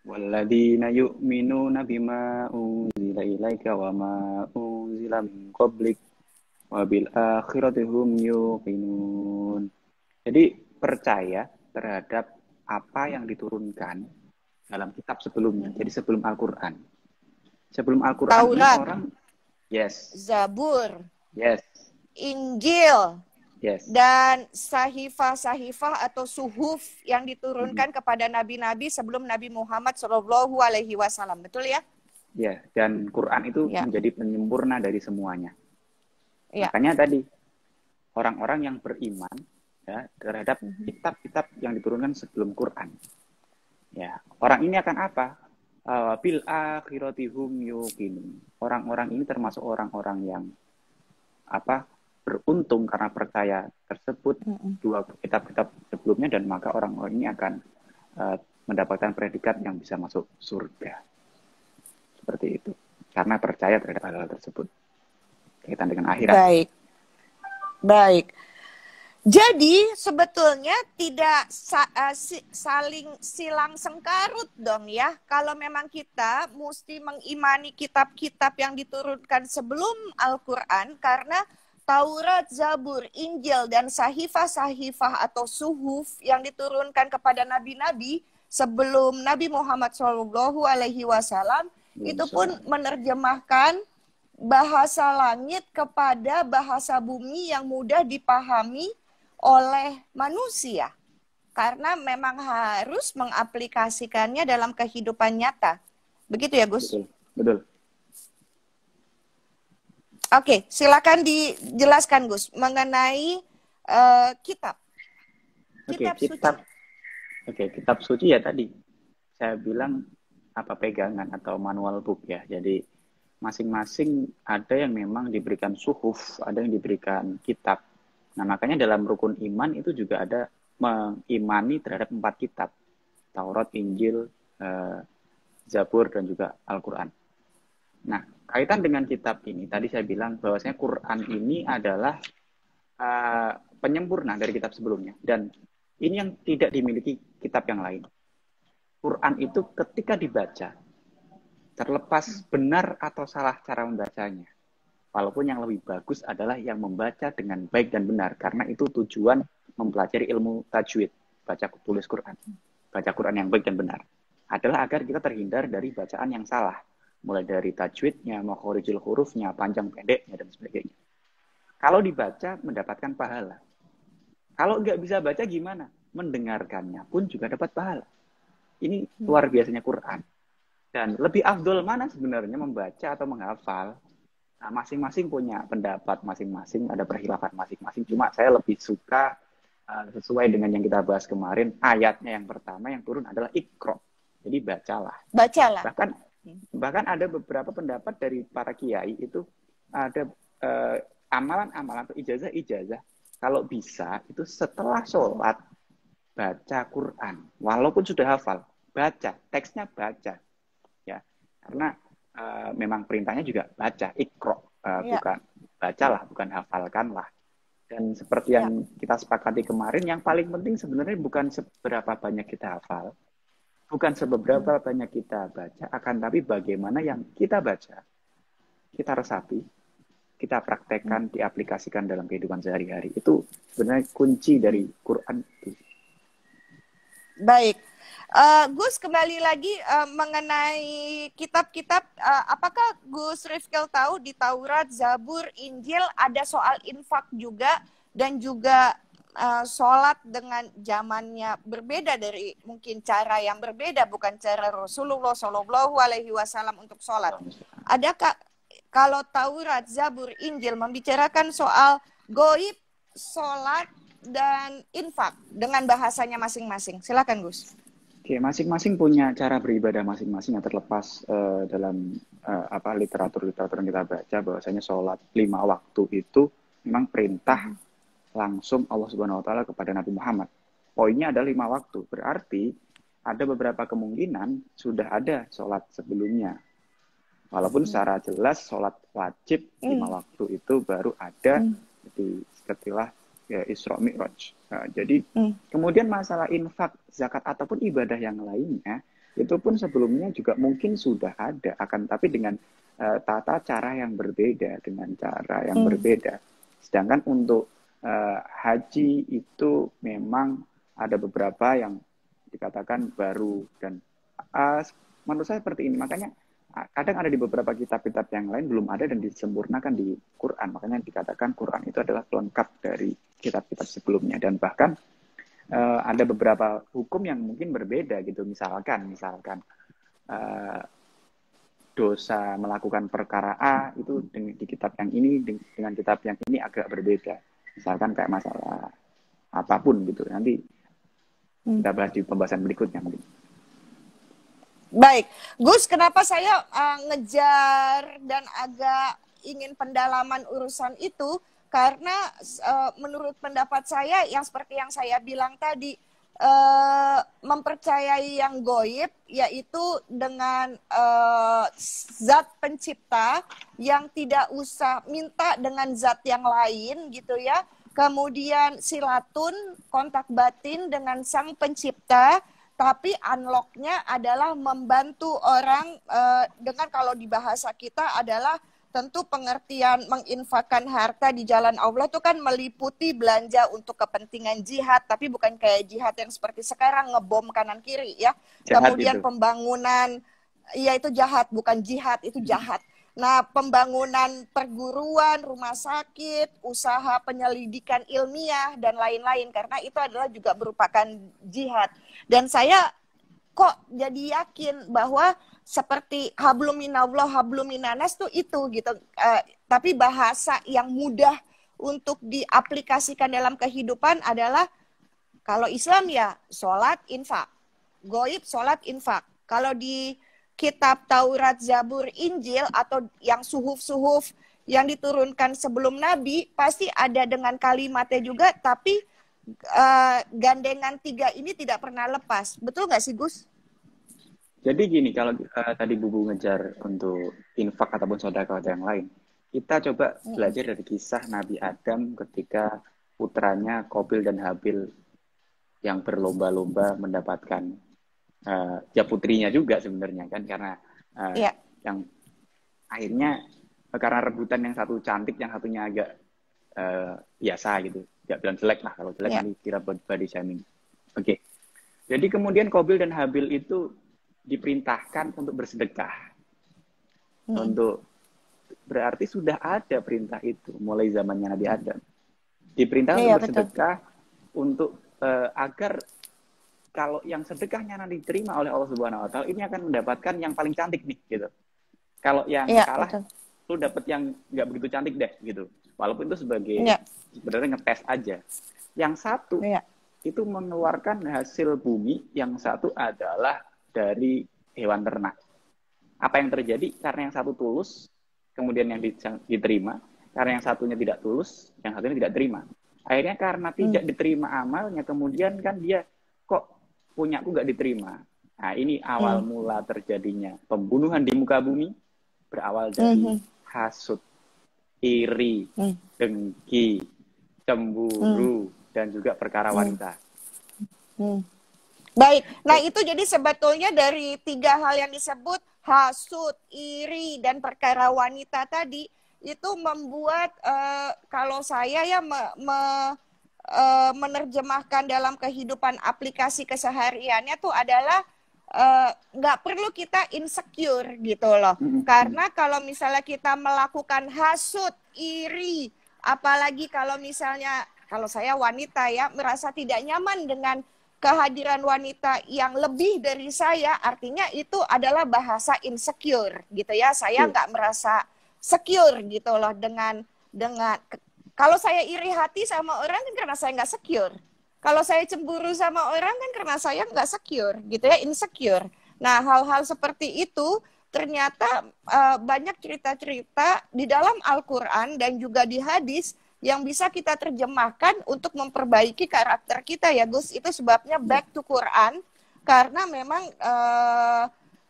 Walladzina yu'minuna bima unzila ilaika wa ma unzila min qablik wa bil akhirati hum yuqinun. Jadi percaya terhadap apa yang diturunkan dalam kitab sebelumnya. Jadi sebelum Al-Qur'an. Sebelum Al-Qur'an ini orang Zabur, Injil, Yes. Dan sahifah-sahifah atau suhuf yang diturunkan kepada nabi-nabi sebelum Nabi Muhammad Shallallahu Alaihi Wasallam, betul ya? Ya, dan Quran itu Ya. menjadi penyempurna dari semuanya. Ya. Makanya tadi orang-orang yang beriman ya terhadap kitab-kitab yang diturunkan sebelum Quran. Ya, orang ini akan apa? Bil akhirati hum yuqinun. Orang-orang ini termasuk orang-orang yang beruntung karena percaya tersebut dua kitab-kitab sebelumnya, dan maka orang-orang ini akan mendapatkan predikat yang bisa masuk surga. Seperti itu. Karena percaya terhadap hal-hal tersebut. Kaitan dengan akhirat. Baik. Jadi sebetulnya tidak saling silang sengkarut dong ya. Kalau memang kita mesti mengimani kitab-kitab yang diturunkan sebelum Al-Quran, karena Taurat, Zabur, Injil, dan sahifah-sahifah atau suhuf yang diturunkan kepada nabi-nabi sebelum Nabi Muhammad Shallallahu Alaihi Wasallam itu pun menerjemahkan bahasa langit kepada bahasa bumi yang mudah dipahami oleh manusia. Karena memang harus mengaplikasikannya dalam kehidupan nyata. Begitu ya, Gus? Betul. Oke, silakan dijelaskan, Gus, mengenai kitab. Kitab suci ya tadi. Saya bilang pegangan atau manual book ya. Jadi masing-masing ada yang memang diberikan suhuf, ada yang diberikan kitab. Nah, makanya dalam rukun iman itu juga ada mengimani terhadap 4 kitab. Taurat, Injil, Zabur, dan juga Al-Quran. Nah, kaitan dengan kitab ini, tadi saya bilang bahwasanya Quran ini adalah penyempurna dari kitab sebelumnya. Dan ini yang tidak dimiliki kitab yang lain. Quran itu ketika dibaca, terlepas benar atau salah cara membacanya, walaupun yang lebih bagus adalah yang membaca dengan baik dan benar, karena itu tujuan mempelajari ilmu tajwid, baca tulis Quran. Baca Quran yang baik dan benar adalah agar kita terhindar dari bacaan yang salah, mulai dari tajwidnya, makhorijil hurufnya, panjang pendeknya, dan sebagainya. Kalau dibaca mendapatkan pahala. Kalau nggak bisa baca gimana? Mendengarkannya pun juga dapat pahala. Ini luar biasanya Quran. Dan lebih afdol mana sebenarnya, membaca atau menghafal? Nah, masing-masing punya pendapat masing-masing, ada perkhilafan masing-masing. Cuma saya lebih suka sesuai dengan yang kita bahas kemarin, ayatnya yang pertama yang turun adalah Iqra. Jadi bacalah. Bahkan ada beberapa pendapat dari para kiai itu ada amalan-amalan atau ijazah-ijazah. Kalau bisa itu setelah sholat baca Quran, walaupun sudah hafal, baca teksnya, baca ya, karena memang perintahnya juga baca, Iqra, bukan bacalah, bukan hafalkanlah. Dan seperti yang kita sepakati kemarin, yang paling penting sebenarnya bukan seberapa banyak kita hafal, bukan seberapa banyak kita baca, akan tapi bagaimana yang kita baca, kita resapi, kita praktekkan, diaplikasikan dalam kehidupan sehari-hari. Itu sebenarnya kunci dari Quran itu. Baik. Gus, kembali lagi mengenai kitab-kitab, apakah Gus Rifkel tahu di Taurat, Zabur, Injil ada soal infak juga, dan juga sholat dengan zamannya berbeda, dari mungkin cara yang berbeda, bukan cara Rasulullah Shallallahu Alaihi Wasallam untuk sholat. Adakah kalau Taurat, Zabur, Injil membicarakan soal goib, sholat, dan infak dengan bahasanya masing-masing? Silakan, Gus. Oke, masing-masing punya cara beribadah masing-masing yang terlepas dalam literatur-literatur yang kita baca, bahwasanya sholat 5 waktu itu memang perintah langsung Allah Subhanahu Wa Taala kepada Nabi Muhammad. Poinnya ada 5 waktu, berarti ada beberapa kemungkinan sudah ada sholat sebelumnya. Walaupun secara jelas sholat wajib 5 waktu itu baru ada di setelah Isra Mi'raj. Nah, jadi kemudian masalah infak, zakat ataupun ibadah yang lainnya itu pun sebelumnya juga mungkin sudah ada, akan tapi dengan tata cara yang berbeda, dengan cara yang berbeda. Sedangkan untuk haji itu memang ada beberapa yang dikatakan baru, dan menurut saya seperti ini. Makanya kadang ada di beberapa kitab-kitab yang lain belum ada dan disempurnakan di Quran. Makanya dikatakan Quran itu adalah pelengkap dari kitab-kitab sebelumnya. Dan bahkan ada beberapa hukum yang mungkin berbeda gitu. Misalkan dosa melakukan perkara A itu di kitab yang ini dengan kitab yang ini agak berbeda. Misalkan kayak masalah apapun gitu. Nanti kita bahas di pembahasan berikutnya mungkin. Baik, Gus, kenapa saya ngejar dan agak ingin pendalaman urusan itu? Karena menurut pendapat saya, yang seperti yang saya bilang tadi, mempercayai yang goib, yaitu dengan zat pencipta yang tidak usah minta dengan zat yang lain gitu ya. Kemudian silatun, kontak batin dengan sang pencipta, tapi unlock-nya adalah membantu orang dengan, kalau di bahasa kita adalah tentu pengertian menginfakkan harta di jalan Allah itu kan meliputi belanja untuk kepentingan jihad, tapi bukan kayak jihad yang seperti sekarang ngebom kanan kiri ya. Jahat Kemudian itu. pembangunan, ya itu jahat, bukan jihad, itu jahat. Nah, pembangunan perguruan, rumah sakit, usaha penyelidikan ilmiah, dan lain-lain. Karena itu adalah juga merupakan jihad. Dan saya kok jadi yakin bahwa seperti hablum minallah, hablum minanas tuh itu gitu. Tapi bahasa yang mudah untuk diaplikasikan dalam kehidupan adalah kalau Islam ya sholat, infak. Goib, sholat, infak. Kalau di kitab Taurat, Zabur, Injil atau yang suhuf-suhuf yang diturunkan sebelum Nabi pasti ada dengan kalimatnya juga, tapi gandengan tiga ini tidak pernah lepas. Betul nggak sih, Gus? Jadi gini, kalau tadi Bubu ngejar untuk infak ataupun sedekah atau yang lain, kita coba belajar dari kisah Nabi Adam ketika putranya Qabil dan Habil yang berlomba-lomba mendapatkan ya putrinya juga sebenarnya kan, karena yang akhirnya karena rebutan, yang satu cantik, yang satunya agak biasa gitu, nggak bilang jelek lah, kalau jelek nanti kira body shaming. Oke. Jadi kemudian Qabil dan Habil itu diperintahkan untuk bersedekah. Untuk berarti sudah ada perintah itu mulai zamannya Nabi Adam. Diperintahkan untuk bersedekah untuk agar kalau yang sedekahnya nanti diterima oleh Allah Subhanahu wa taala, ini akan mendapatkan yang paling cantik nih gitu. Kalau yang kalah lu dapat yang nggak begitu cantik deh gitu. Walaupun itu sebagai sebenarnya ngetes aja. Yang satu itu mengeluarkan hasil bumi, yang satu adalah dari hewan ternak. Apa yang terjadi? Karena yang satu tulus, kemudian yang diterima. Karena yang satunya tidak tulus, yang satunya tidak terima. Akhirnya karena tidak diterima amalnya, kemudian kan dia, kok punyaku nggak diterima. Nah, ini awal mula terjadinya pembunuhan di muka bumi, berawal dari hasut, iri, dengki, cemburu, dan juga perkara wanita. Baik, nah itu jadi sebetulnya dari tiga hal yang disebut, hasut, iri, dan perkara wanita tadi, itu membuat kalau saya ya menerjemahkan dalam kehidupan aplikasi kesehariannya tuh adalah nggak perlu kita insecure gitu loh. Karena kalau misalnya kita melakukan hasut, iri, apalagi kalau misalnya, kalau saya wanita ya, merasa tidak nyaman dengan kehadiran wanita yang lebih dari saya, artinya itu adalah bahasa insecure gitu ya. Saya nggak merasa secure gitu loh dengan kalau saya iri hati sama orang kan karena saya nggak secure. Kalau saya cemburu sama orang kan karena saya nggak secure gitu ya, insecure. Nah, hal-hal seperti itu ternyata banyak cerita-cerita di dalam Al-Quran dan juga di hadis yang bisa kita terjemahkan untuk memperbaiki karakter kita ya Gus. Itu sebabnya back to Quran, karena memang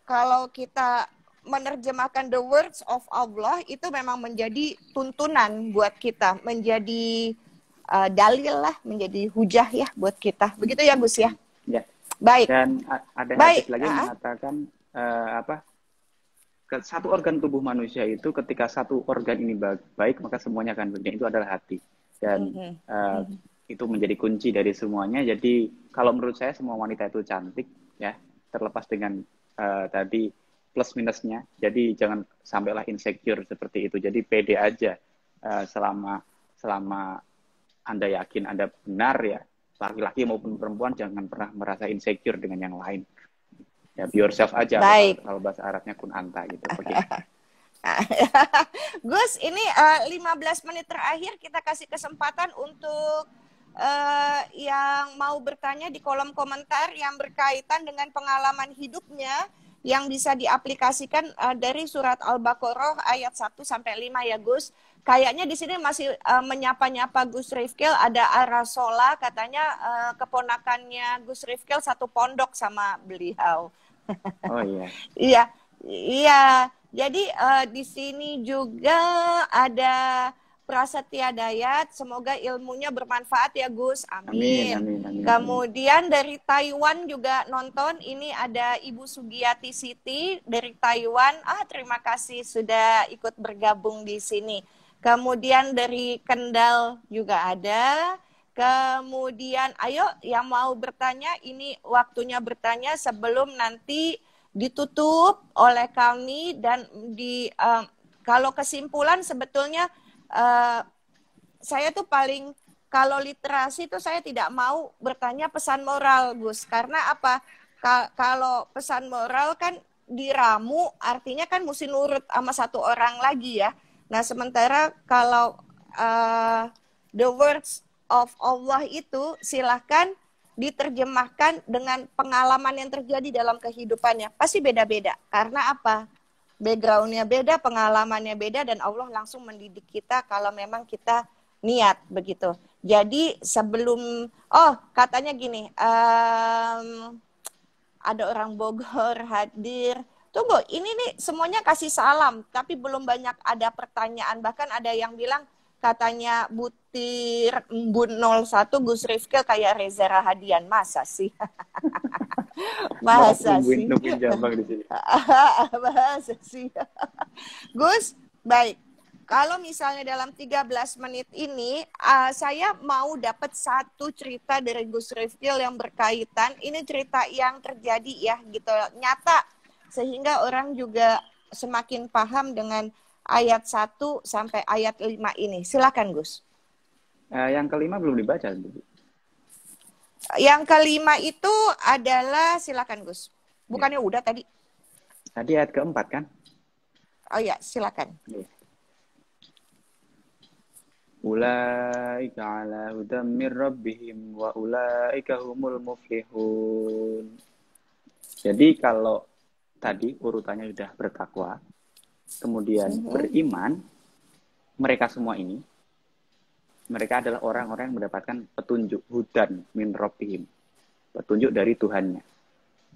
kalau kita menerjemahkan the words of Allah itu memang menjadi tuntunan buat kita, menjadi dalil lah, menjadi hujah ya buat kita. Begitu ya Gus ya? Ya. Baik. Dan ada hadis lagi yang mengatakan satu organ tubuh manusia itu, ketika satu organ ini baik, maka semuanya akan baik. Itu adalah hati. Dan itu menjadi kunci dari semuanya. Jadi kalau menurut saya semua wanita itu cantik ya, terlepas dengan tadi plus minusnya. Jadi jangan sampailah insecure seperti itu. Jadi pede aja selama Anda yakin Anda benar ya, laki-laki maupun perempuan jangan pernah merasa insecure dengan yang lain. Ya, be yourself aja, Baik. kalau bahasa Arabnya kun anta gitu. Oke. Gus, ini 15 menit terakhir kita kasih kesempatan untuk yang mau bertanya di kolom komentar yang berkaitan dengan pengalaman hidupnya yang bisa diaplikasikan dari surat Al-Baqarah ayat 1 sampai 5 ya Gus. Kayaknya di sini masih menyapa-nyapa Gus Rifkil, ada Arasola katanya keponakannya Gus Rifkil satu pondok sama beliau. Oh iya. Iya, iya. Jadi di sini juga ada Prasetya Dayat. Semoga ilmunya bermanfaat ya Gus. Amin, Amin. amin, amin. Kemudian dari Taiwan juga nonton. Ini ada Ibu Sugiyati Siti dari Taiwan. Terima kasih sudah ikut bergabung di sini. Kemudian dari Kendal juga ada. Kemudian ayo yang mau bertanya, ini waktunya bertanya sebelum nanti ditutup oleh kami. Dan kalau kesimpulan sebetulnya saya tuh paling, kalau literasi itu saya tidak mau bertanya pesan moral Gus, karena apa, kalau pesan moral kan diramu, artinya kan mesti nurut sama satu orang lagi ya. Nah sementara kalau the words of Allah itu silahkan diterjemahkan dengan pengalaman yang terjadi dalam kehidupannya. Pasti beda-beda. Karena apa? Background-nya beda, pengalamannya beda, dan Allah langsung mendidik kita kalau memang kita niat begitu. Jadi sebelum, katanya gini, ada orang Bogor hadir. Tunggu, ini nih semuanya kasih salam, tapi belum banyak ada pertanyaan. Bahkan ada yang bilang, katanya Butir Embun 01 Gus Rifkil kayak Reza Rahadian. Masa sih? Masa sih? Nungguin Jambang di sini. Masa sih? Gus, baik. Kalau misalnya dalam 13 menit ini, saya mau dapat satu cerita dari Gus Rifkil yang berkaitan. Ini cerita yang terjadi ya, gitu, nyata. Sehingga orang juga semakin paham dengan ayat 1 sampai ayat 5 ini. Silakan Gus. Yang kelima belum dibaca. Yang kelima itu adalah, silakan Gus. Bukannya udah tadi? Tadi ayat keempat kan? Oh ya, silakan. Ulaika ala hudam mir rabbihim wa ulaika humul muflihun. Jadi kalau tadi urutannya sudah bertakwa, kemudian beriman, mereka semua ini, mereka adalah orang-orang yang mendapatkan petunjuk, hudan min rabbihim, petunjuk dari Tuhannya.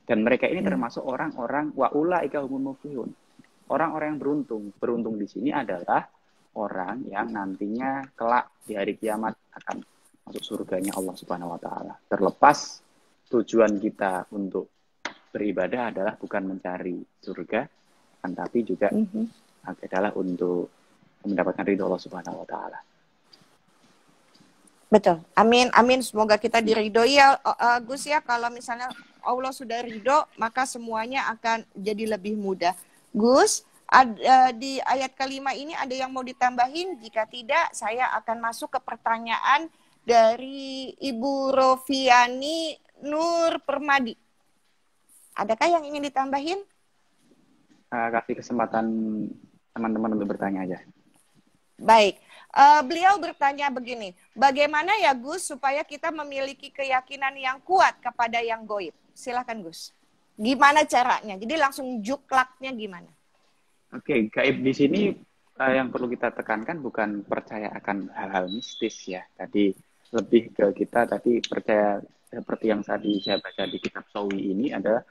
Dan mereka ini termasuk orang-orang wa ulaika humul muflihun, orang-orang yang beruntung. Beruntung di sini adalah orang yang nantinya kelak di hari kiamat akan masuk surganya Allah Subhanahu wa taala. Terlepas tujuan kita untuk beribadah adalah bukan mencari surga, tapi juga adalah untuk mendapatkan ridho Allah Subhanahu wa taala. Betul. Amin, amin. Semoga kita diridhoi ya Gus ya. Kalau misalnya Allah sudah ridho, maka semuanya akan jadi lebih mudah. Gus, di ayat kelima ini ada yang mau ditambahin? Jika tidak, saya akan masuk ke pertanyaan dari Ibu Rofiani Nur Permadi. Adakah yang ingin ditambahin? Kasih kesempatan teman-teman untuk bertanya aja. Baik. Beliau bertanya begini, bagaimana ya Gus supaya kita memiliki keyakinan yang kuat kepada yang goib? Silakan Gus. Gimana caranya? Jadi langsung juklaknya gimana? Oke, gaib di sini yang perlu kita tekankan bukan percaya akan hal-hal mistis ya. Tadi lebih ke kita tadi percaya seperti yang tadi saya baca di kitab Sawi ini, ada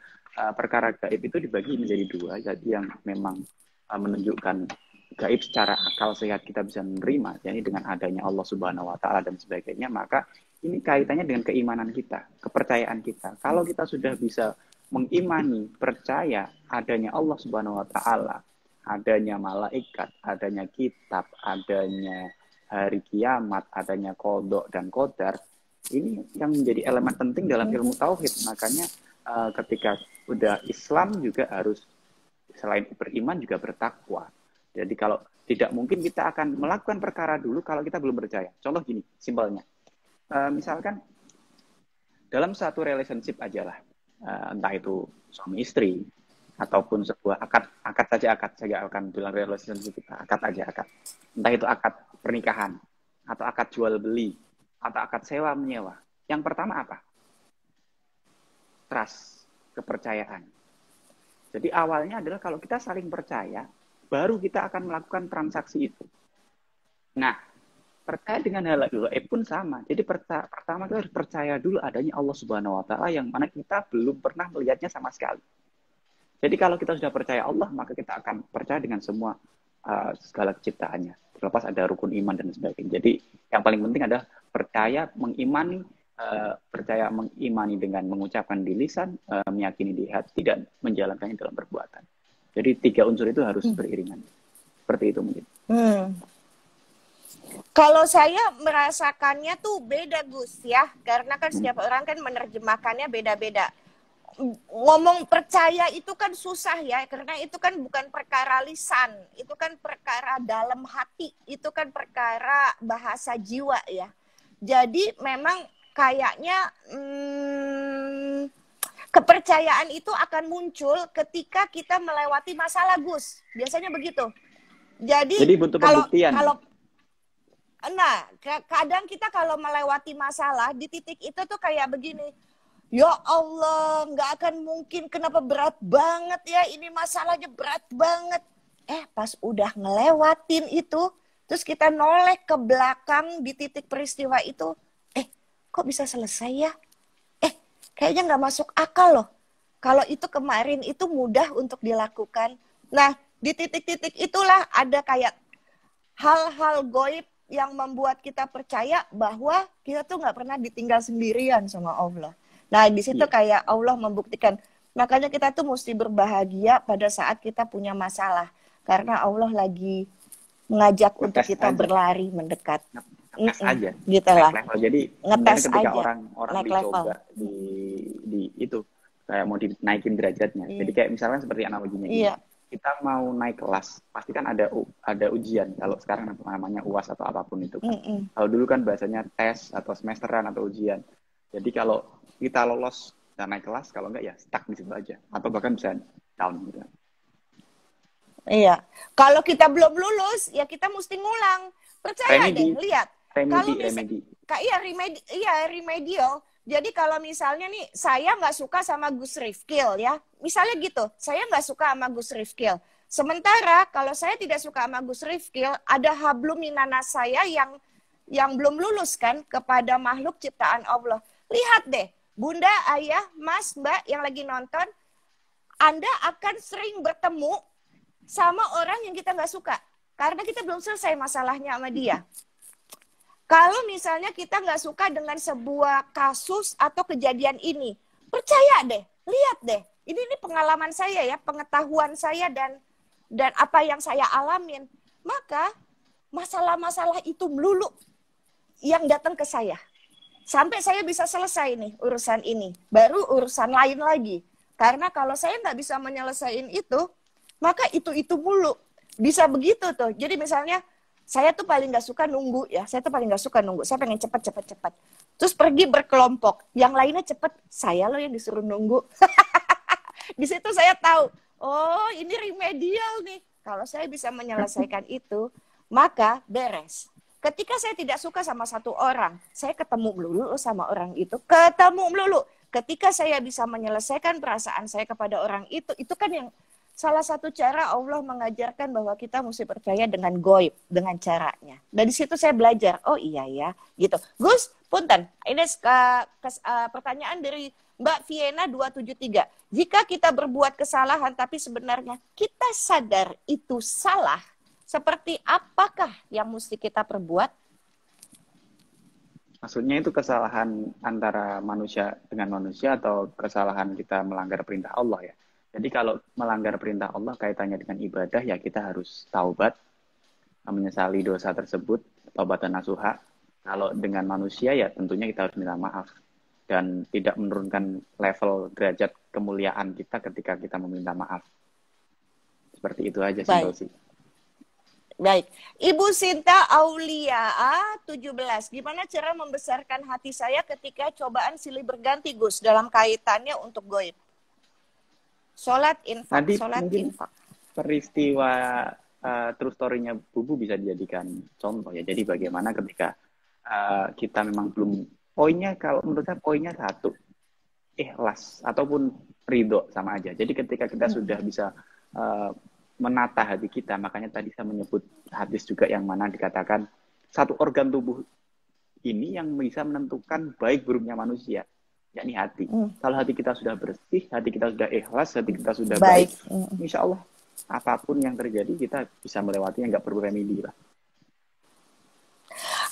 perkara gaib itu dibagi menjadi dua. Jadi yang memang menunjukkan gaib secara akal sehat kita bisa menerima, yakni dengan adanya Allah Subhanahu wa taala dan sebagainya, maka ini kaitannya dengan keimanan kita, kepercayaan kita. Kalau kita sudah bisa mengimani, percaya adanya Allah Subhanahu wa taala, adanya malaikat, adanya kitab, adanya hari kiamat, adanya qada dan qadar, ini yang menjadi elemen penting dalam ilmu tauhid. Makanya ketika udah Islam juga harus selain beriman juga bertakwa. Jadi kalau tidak mungkin kita akan melakukan perkara dulu kalau kita belum percaya. Contoh gini, simpelnya. Misalkan dalam satu relationship aja lah, entah itu suami istri, ataupun sebuah akad saja akan bilang relationship kita, akad aja akad. Entah itu akad pernikahan, atau akad jual beli, atau akad sewa menyewa. Yang pertama apa? Trust, kepercayaan. Jadi awalnya adalah kalau kita saling percaya, baru kita akan melakukan transaksi itu. Nah, percaya dengan hal gaib pun sama. Jadi pertama kita harus percaya dulu adanya Allah Subhanahu wa taala yang mana kita belum pernah melihatnya sama sekali. Jadi kalau kita sudah percaya Allah, maka kita akan percaya dengan semua segala ciptaannya. Terlepas ada rukun iman dan sebagainya. Jadi yang paling penting adalah percaya mengimani dengan mengucapkan di lisan, meyakini di hati dan menjalankannya dalam perbuatan. Jadi 3 unsur itu harus beriringan. Seperti itu mungkin. Kalau saya merasakannya tuh beda, Gus, ya. Karena kan setiap orang kan menerjemahkannya beda-beda. Ngomong percaya itu kan susah ya, karena itu kan bukan perkara lisan, itu kan perkara dalam hati, itu kan perkara bahasa jiwa ya. Jadi memang kayaknya kepercayaan itu akan muncul ketika kita melewati masalah, Gus. Biasanya begitu. Jadi butuh pembuktian. Nah, kadang kita kalau melewati masalah di titik itu tuh kayak begini. Ya Allah, nggak akan mungkin, kenapa berat banget ya, ini masalahnya berat banget. Pas udah ngelewatin itu, terus kita noleh ke belakang di titik peristiwa itu, kok bisa selesai ya? Kayaknya nggak masuk akal loh. Kalau itu kemarin itu mudah untuk dilakukan. Nah, di titik-titik itulah ada kayak hal-hal goib yang membuat kita percaya bahwa kita tuh nggak pernah ditinggal sendirian sama Allah. Nah, di situ kayak Allah membuktikan. Makanya kita tuh mesti berbahagia pada saat kita punya masalah. Karena Allah lagi mengajak untuk kita berlari mendekat. Ngetes aja. Gitu lah. Jadi ngetes ketika aja. orang dicoba di itu kayak mau dinaikin derajatnya. Jadi kayak misalnya seperti analoginya gini. Kita mau naik kelas, pasti kan ada ujian. Kalau sekarang namanya UAS atau apapun itu kan. Kalau dulu kan bahasanya tes atau semesteran atau ujian. Jadi kalau kita lolos dan naik kelas, kalau enggak ya stuck di situ aja. Atau bahkan bisa down gitu. Iya. Kalau kita belum lulus, ya kita mesti ngulang. Percaya deh, lihat. Remedial. Jadi kalau misalnya nih, saya nggak suka sama Gus Rifkil ya. Misalnya gitu, saya nggak suka sama Gus Rifkil. Sementara kalau saya tidak suka sama Gus Rifkil, ada hablum minanas saya yang belum lulus kan kepada makhluk ciptaan Allah. Lihat deh, Bunda, Ayah, Mas, Mbak yang lagi nonton, Anda akan sering bertemu sama orang yang kita nggak suka. Karena kita belum selesai masalahnya sama dia. Kalau misalnya kita nggak suka dengan sebuah kasus atau kejadian ini, percaya deh, lihat deh. Ini pengalaman saya ya, pengetahuan saya dan apa yang saya alamin. Maka masalah-masalah itu melulu yang datang ke saya. Sampai saya bisa selesai nih urusan ini. Baru urusan lain lagi. Karena kalau saya nggak bisa menyelesaikan itu, maka itu mulu. Bisa begitu tuh. Jadi misalnya, saya tuh paling nggak suka nunggu ya. Saya pengen cepat. Terus pergi berkelompok. Yang lainnya cepat. Saya loh yang disuruh nunggu. Di situ saya tahu. Oh, ini remedial nih. Kalau saya bisa menyelesaikan itu, maka beres. Ketika saya tidak suka sama satu orang, saya ketemu melulu sama orang itu. Ketika saya bisa menyelesaikan perasaan saya kepada orang itu kan yang salah satu cara Allah mengajarkan bahwa kita mesti percaya dengan goib, dengan caranya. Dari situ saya belajar, oh iya ya, gitu. Gus, punten, ini pertanyaan dari Mbak Vienna 273. Jika kita berbuat kesalahan tapi sebenarnya kita sadar itu salah, seperti apakah yang mesti kita perbuat? Maksudnya itu kesalahan antara manusia dengan manusia atau kesalahan kita melanggar perintah Allah ya? Jadi kalau melanggar perintah Allah kaitannya dengan ibadah, ya kita harus taubat, menyesali dosa tersebut, taubatan nasuha. Kalau dengan manusia, ya tentunya kita harus minta maaf. Dan tidak menurunkan level derajat kemuliaan kita ketika kita meminta maaf. Seperti itu aja sih. Baik. Ibu Sinta Aulia 17. Gimana cara membesarkan hati saya ketika cobaan silih berganti, Gus, dalam kaitannya untuk goib? Sholat infak, Nanti sholat mungkin infak. peristiwa true story-nya Bubu bisa dijadikan contoh ya. Jadi bagaimana ketika kita memang belum, poinnya kalau menurut saya poinnya satu, ikhlas ataupun ridho sama aja. Jadi ketika kita sudah bisa menata hati kita, makanya tadi saya menyebut hadis juga yang mana dikatakan satu organ tubuh ini yang bisa menentukan baik buruknya manusia, yakni hati. Kalau hati kita sudah bersih, hati kita sudah ikhlas, hati kita sudah baik, insya Allah apapun yang terjadi kita bisa melewatinya, nggak perlu remedi lah.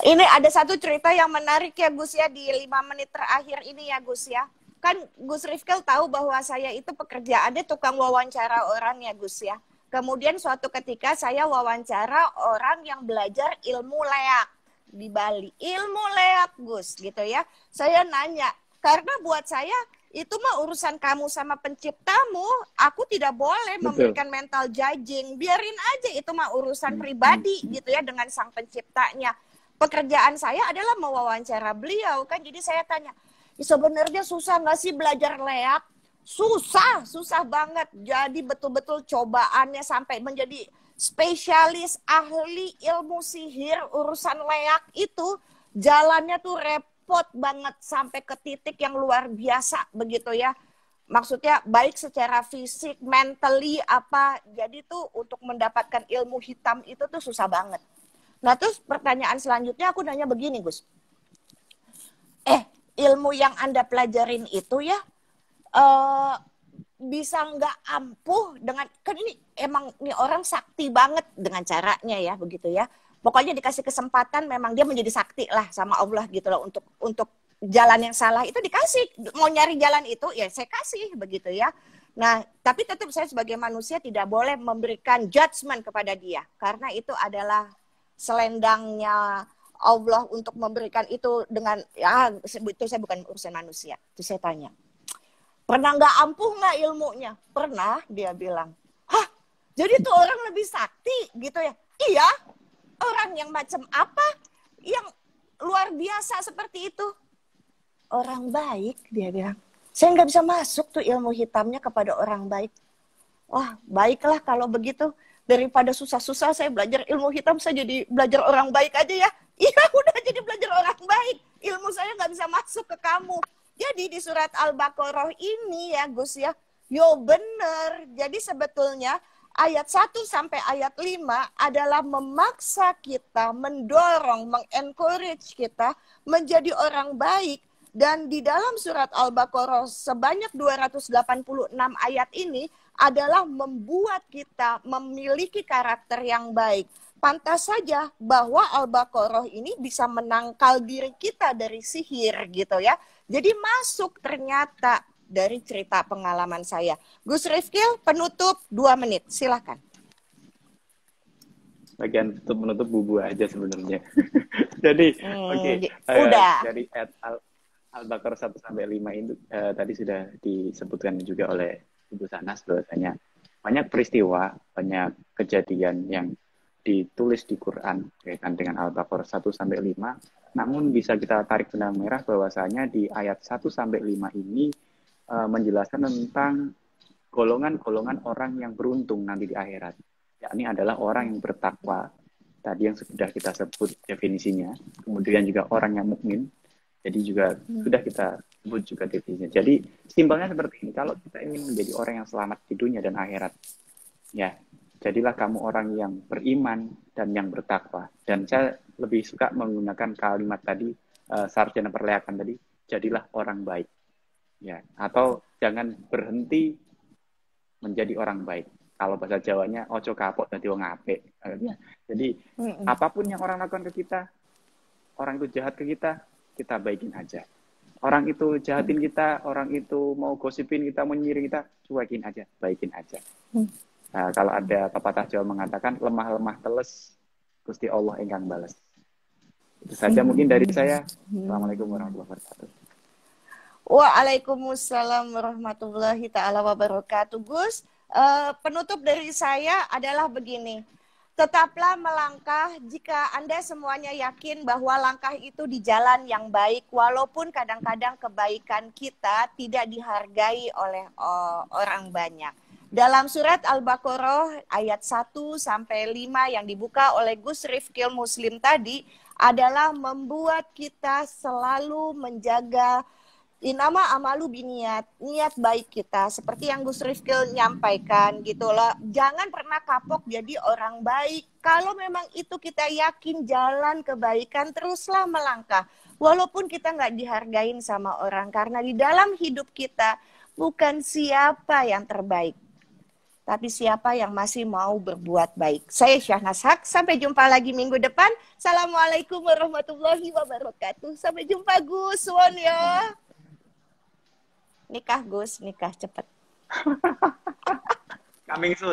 Ini ada satu cerita yang menarik ya Gus ya, di 5 menit terakhir ini ya Gus ya. Kan Gus Rifkel tahu bahwa saya itu pekerjaannya tukang wawancara orang ya Gus ya. Kemudian suatu ketika saya wawancara orang yang belajar ilmu leak di Bali. Ilmu leak Gus gitu ya. Saya nanya, karena buat saya itu mah urusan kamu sama penciptamu. Aku tidak boleh memberikan mental judging. Biarin aja, itu mah urusan pribadi gitu ya dengan sang penciptanya. Pekerjaan saya adalah mewawancara beliau kan. Jadi saya tanya, sebenarnya susah nggak sih belajar leak? Susah banget. Jadi betul-betul cobaannya sampai menjadi spesialis ahli ilmu sihir urusan leak itu jalannya tuh repot banget sampai ke titik yang luar biasa begitu ya. Maksudnya baik secara fisik, mentally apa. Jadi tuh untuk mendapatkan ilmu hitam itu tuh susah banget. Nah terus pertanyaan selanjutnya aku nanya begini Gus. Ilmu yang Anda pelajarin itu ya bisa nggak ampuh dengan, kan ini emang ini orang sakti banget dengan caranya ya begitu ya. Pokoknya dikasih kesempatan memang dia menjadi sakti lah sama Allah gitu loh, untuk jalan yang salah itu dikasih, mau nyari jalan itu ya saya kasih begitu ya. Nah tapi tetap saya sebagai manusia tidak boleh memberikan judgement kepada dia karena itu adalah selendangnya Allah untuk memberikan itu dengan ya itu saya bukan urusan manusia. Itu saya tanya. Pernah nggak ampuh nggak ilmunya? Pernah, dia bilang. Hah, jadi tuh orang lebih sakti gitu ya? Iya, orang yang macam apa yang luar biasa seperti itu? Orang baik, dia bilang. Saya nggak bisa masuk tuh ilmu hitamnya kepada orang baik. Wah, baiklah kalau begitu. Daripada susah-susah saya belajar ilmu hitam, saya jadi belajar orang baik aja ya. Iya, udah jadi belajar orang baik. Ilmu saya nggak bisa masuk ke kamu. Jadi di surat Al-Baqarah ini ya Gus ya, yo bener. Jadi sebetulnya ayat 1 sampai ayat 5 adalah memaksa kita, mendorong, mengencourage kita menjadi orang baik. Dan di dalam surat Al-Baqarah sebanyak 286 ayat ini adalah membuat kita memiliki karakter yang baik. Pantas saja bahwa Al-Baqarah ini bisa menangkal diri kita dari sihir gitu ya. Jadi masuk ternyata dari cerita pengalaman saya. Gus Rifkil, penutup 2 menit, silakan. Bagian menutup Bubu aja sebenarnya. Jadi, udah. Dari Al-Baqarah 1 sampai 5 itu tadi sudah disebutkan juga oleh Ibu Sanas bahwasanya banyak peristiwa, banyak kejadian yang ditulis di Quran kaitan dengan Al-Baqarah 1 sampai 5. Namun bisa kita tarik benang merah bahwasanya di ayat 1 sampai 5 ini menjelaskan tentang golongan-golongan orang yang beruntung nanti di akhirat. Yakni adalah orang yang bertakwa. Tadi yang sudah kita sebut definisinya. Kemudian juga orang yang mukmin. Jadi juga sudah kita sebut juga definisinya. Jadi simpelnya seperti ini. Kalau kita ingin menjadi orang yang selamat di dunia dan akhirat, ya jadilah kamu orang yang beriman dan yang bertakwa. Dan saya lebih suka menggunakan kalimat tadi, sarjana perleakan tadi, jadilah orang baik. Ya, atau jangan berhenti menjadi orang baik. Kalau bahasa Jawanya, ojo kapok dadi wong apik. Jadi apapun yang orang lakukan ke kita, orang itu jahat ke kita baikin aja. Orang itu jahatin kita, orang itu mau gosipin kita, mau nyiri kita, cuekin aja, baikin aja. Nah, kalau ada pepatah Jawa mengatakan lemah-lemah teles, Gusti Allah ingkang balas. Itu saja mungkin dari saya. Assalamualaikum warahmatullahi wabarakatuh. Waalaikumsalam warahmatullahi taala wabarakatuh. Gus, penutup dari saya adalah begini. Tetaplah melangkah jika Anda semuanya yakin bahwa langkah itu di jalan yang baik, walaupun kadang-kadang kebaikan kita tidak dihargai oleh orang banyak. Dalam surat Al-Baqarah ayat 1 sampai 5 yang dibuka oleh Gus Rifkil Muslim tadi adalah membuat kita selalu menjaga inama amalu biniat, niat baik kita. Seperti yang Gus Rifkil nyampaikan gitu loh. Jangan pernah kapok jadi orang baik. Kalau memang itu kita yakin jalan kebaikan, teruslah melangkah. Walaupun kita nggak dihargain sama orang. Karena di dalam hidup kita bukan siapa yang terbaik, tapi siapa yang masih mau berbuat baik. Saya Syahnas Haq, sampai jumpa lagi minggu depan. Assalamualaikum warahmatullahi wabarakatuh. Sampai jumpa Gus Won ya. Nikah Gus, nikah cepet. Coming soon.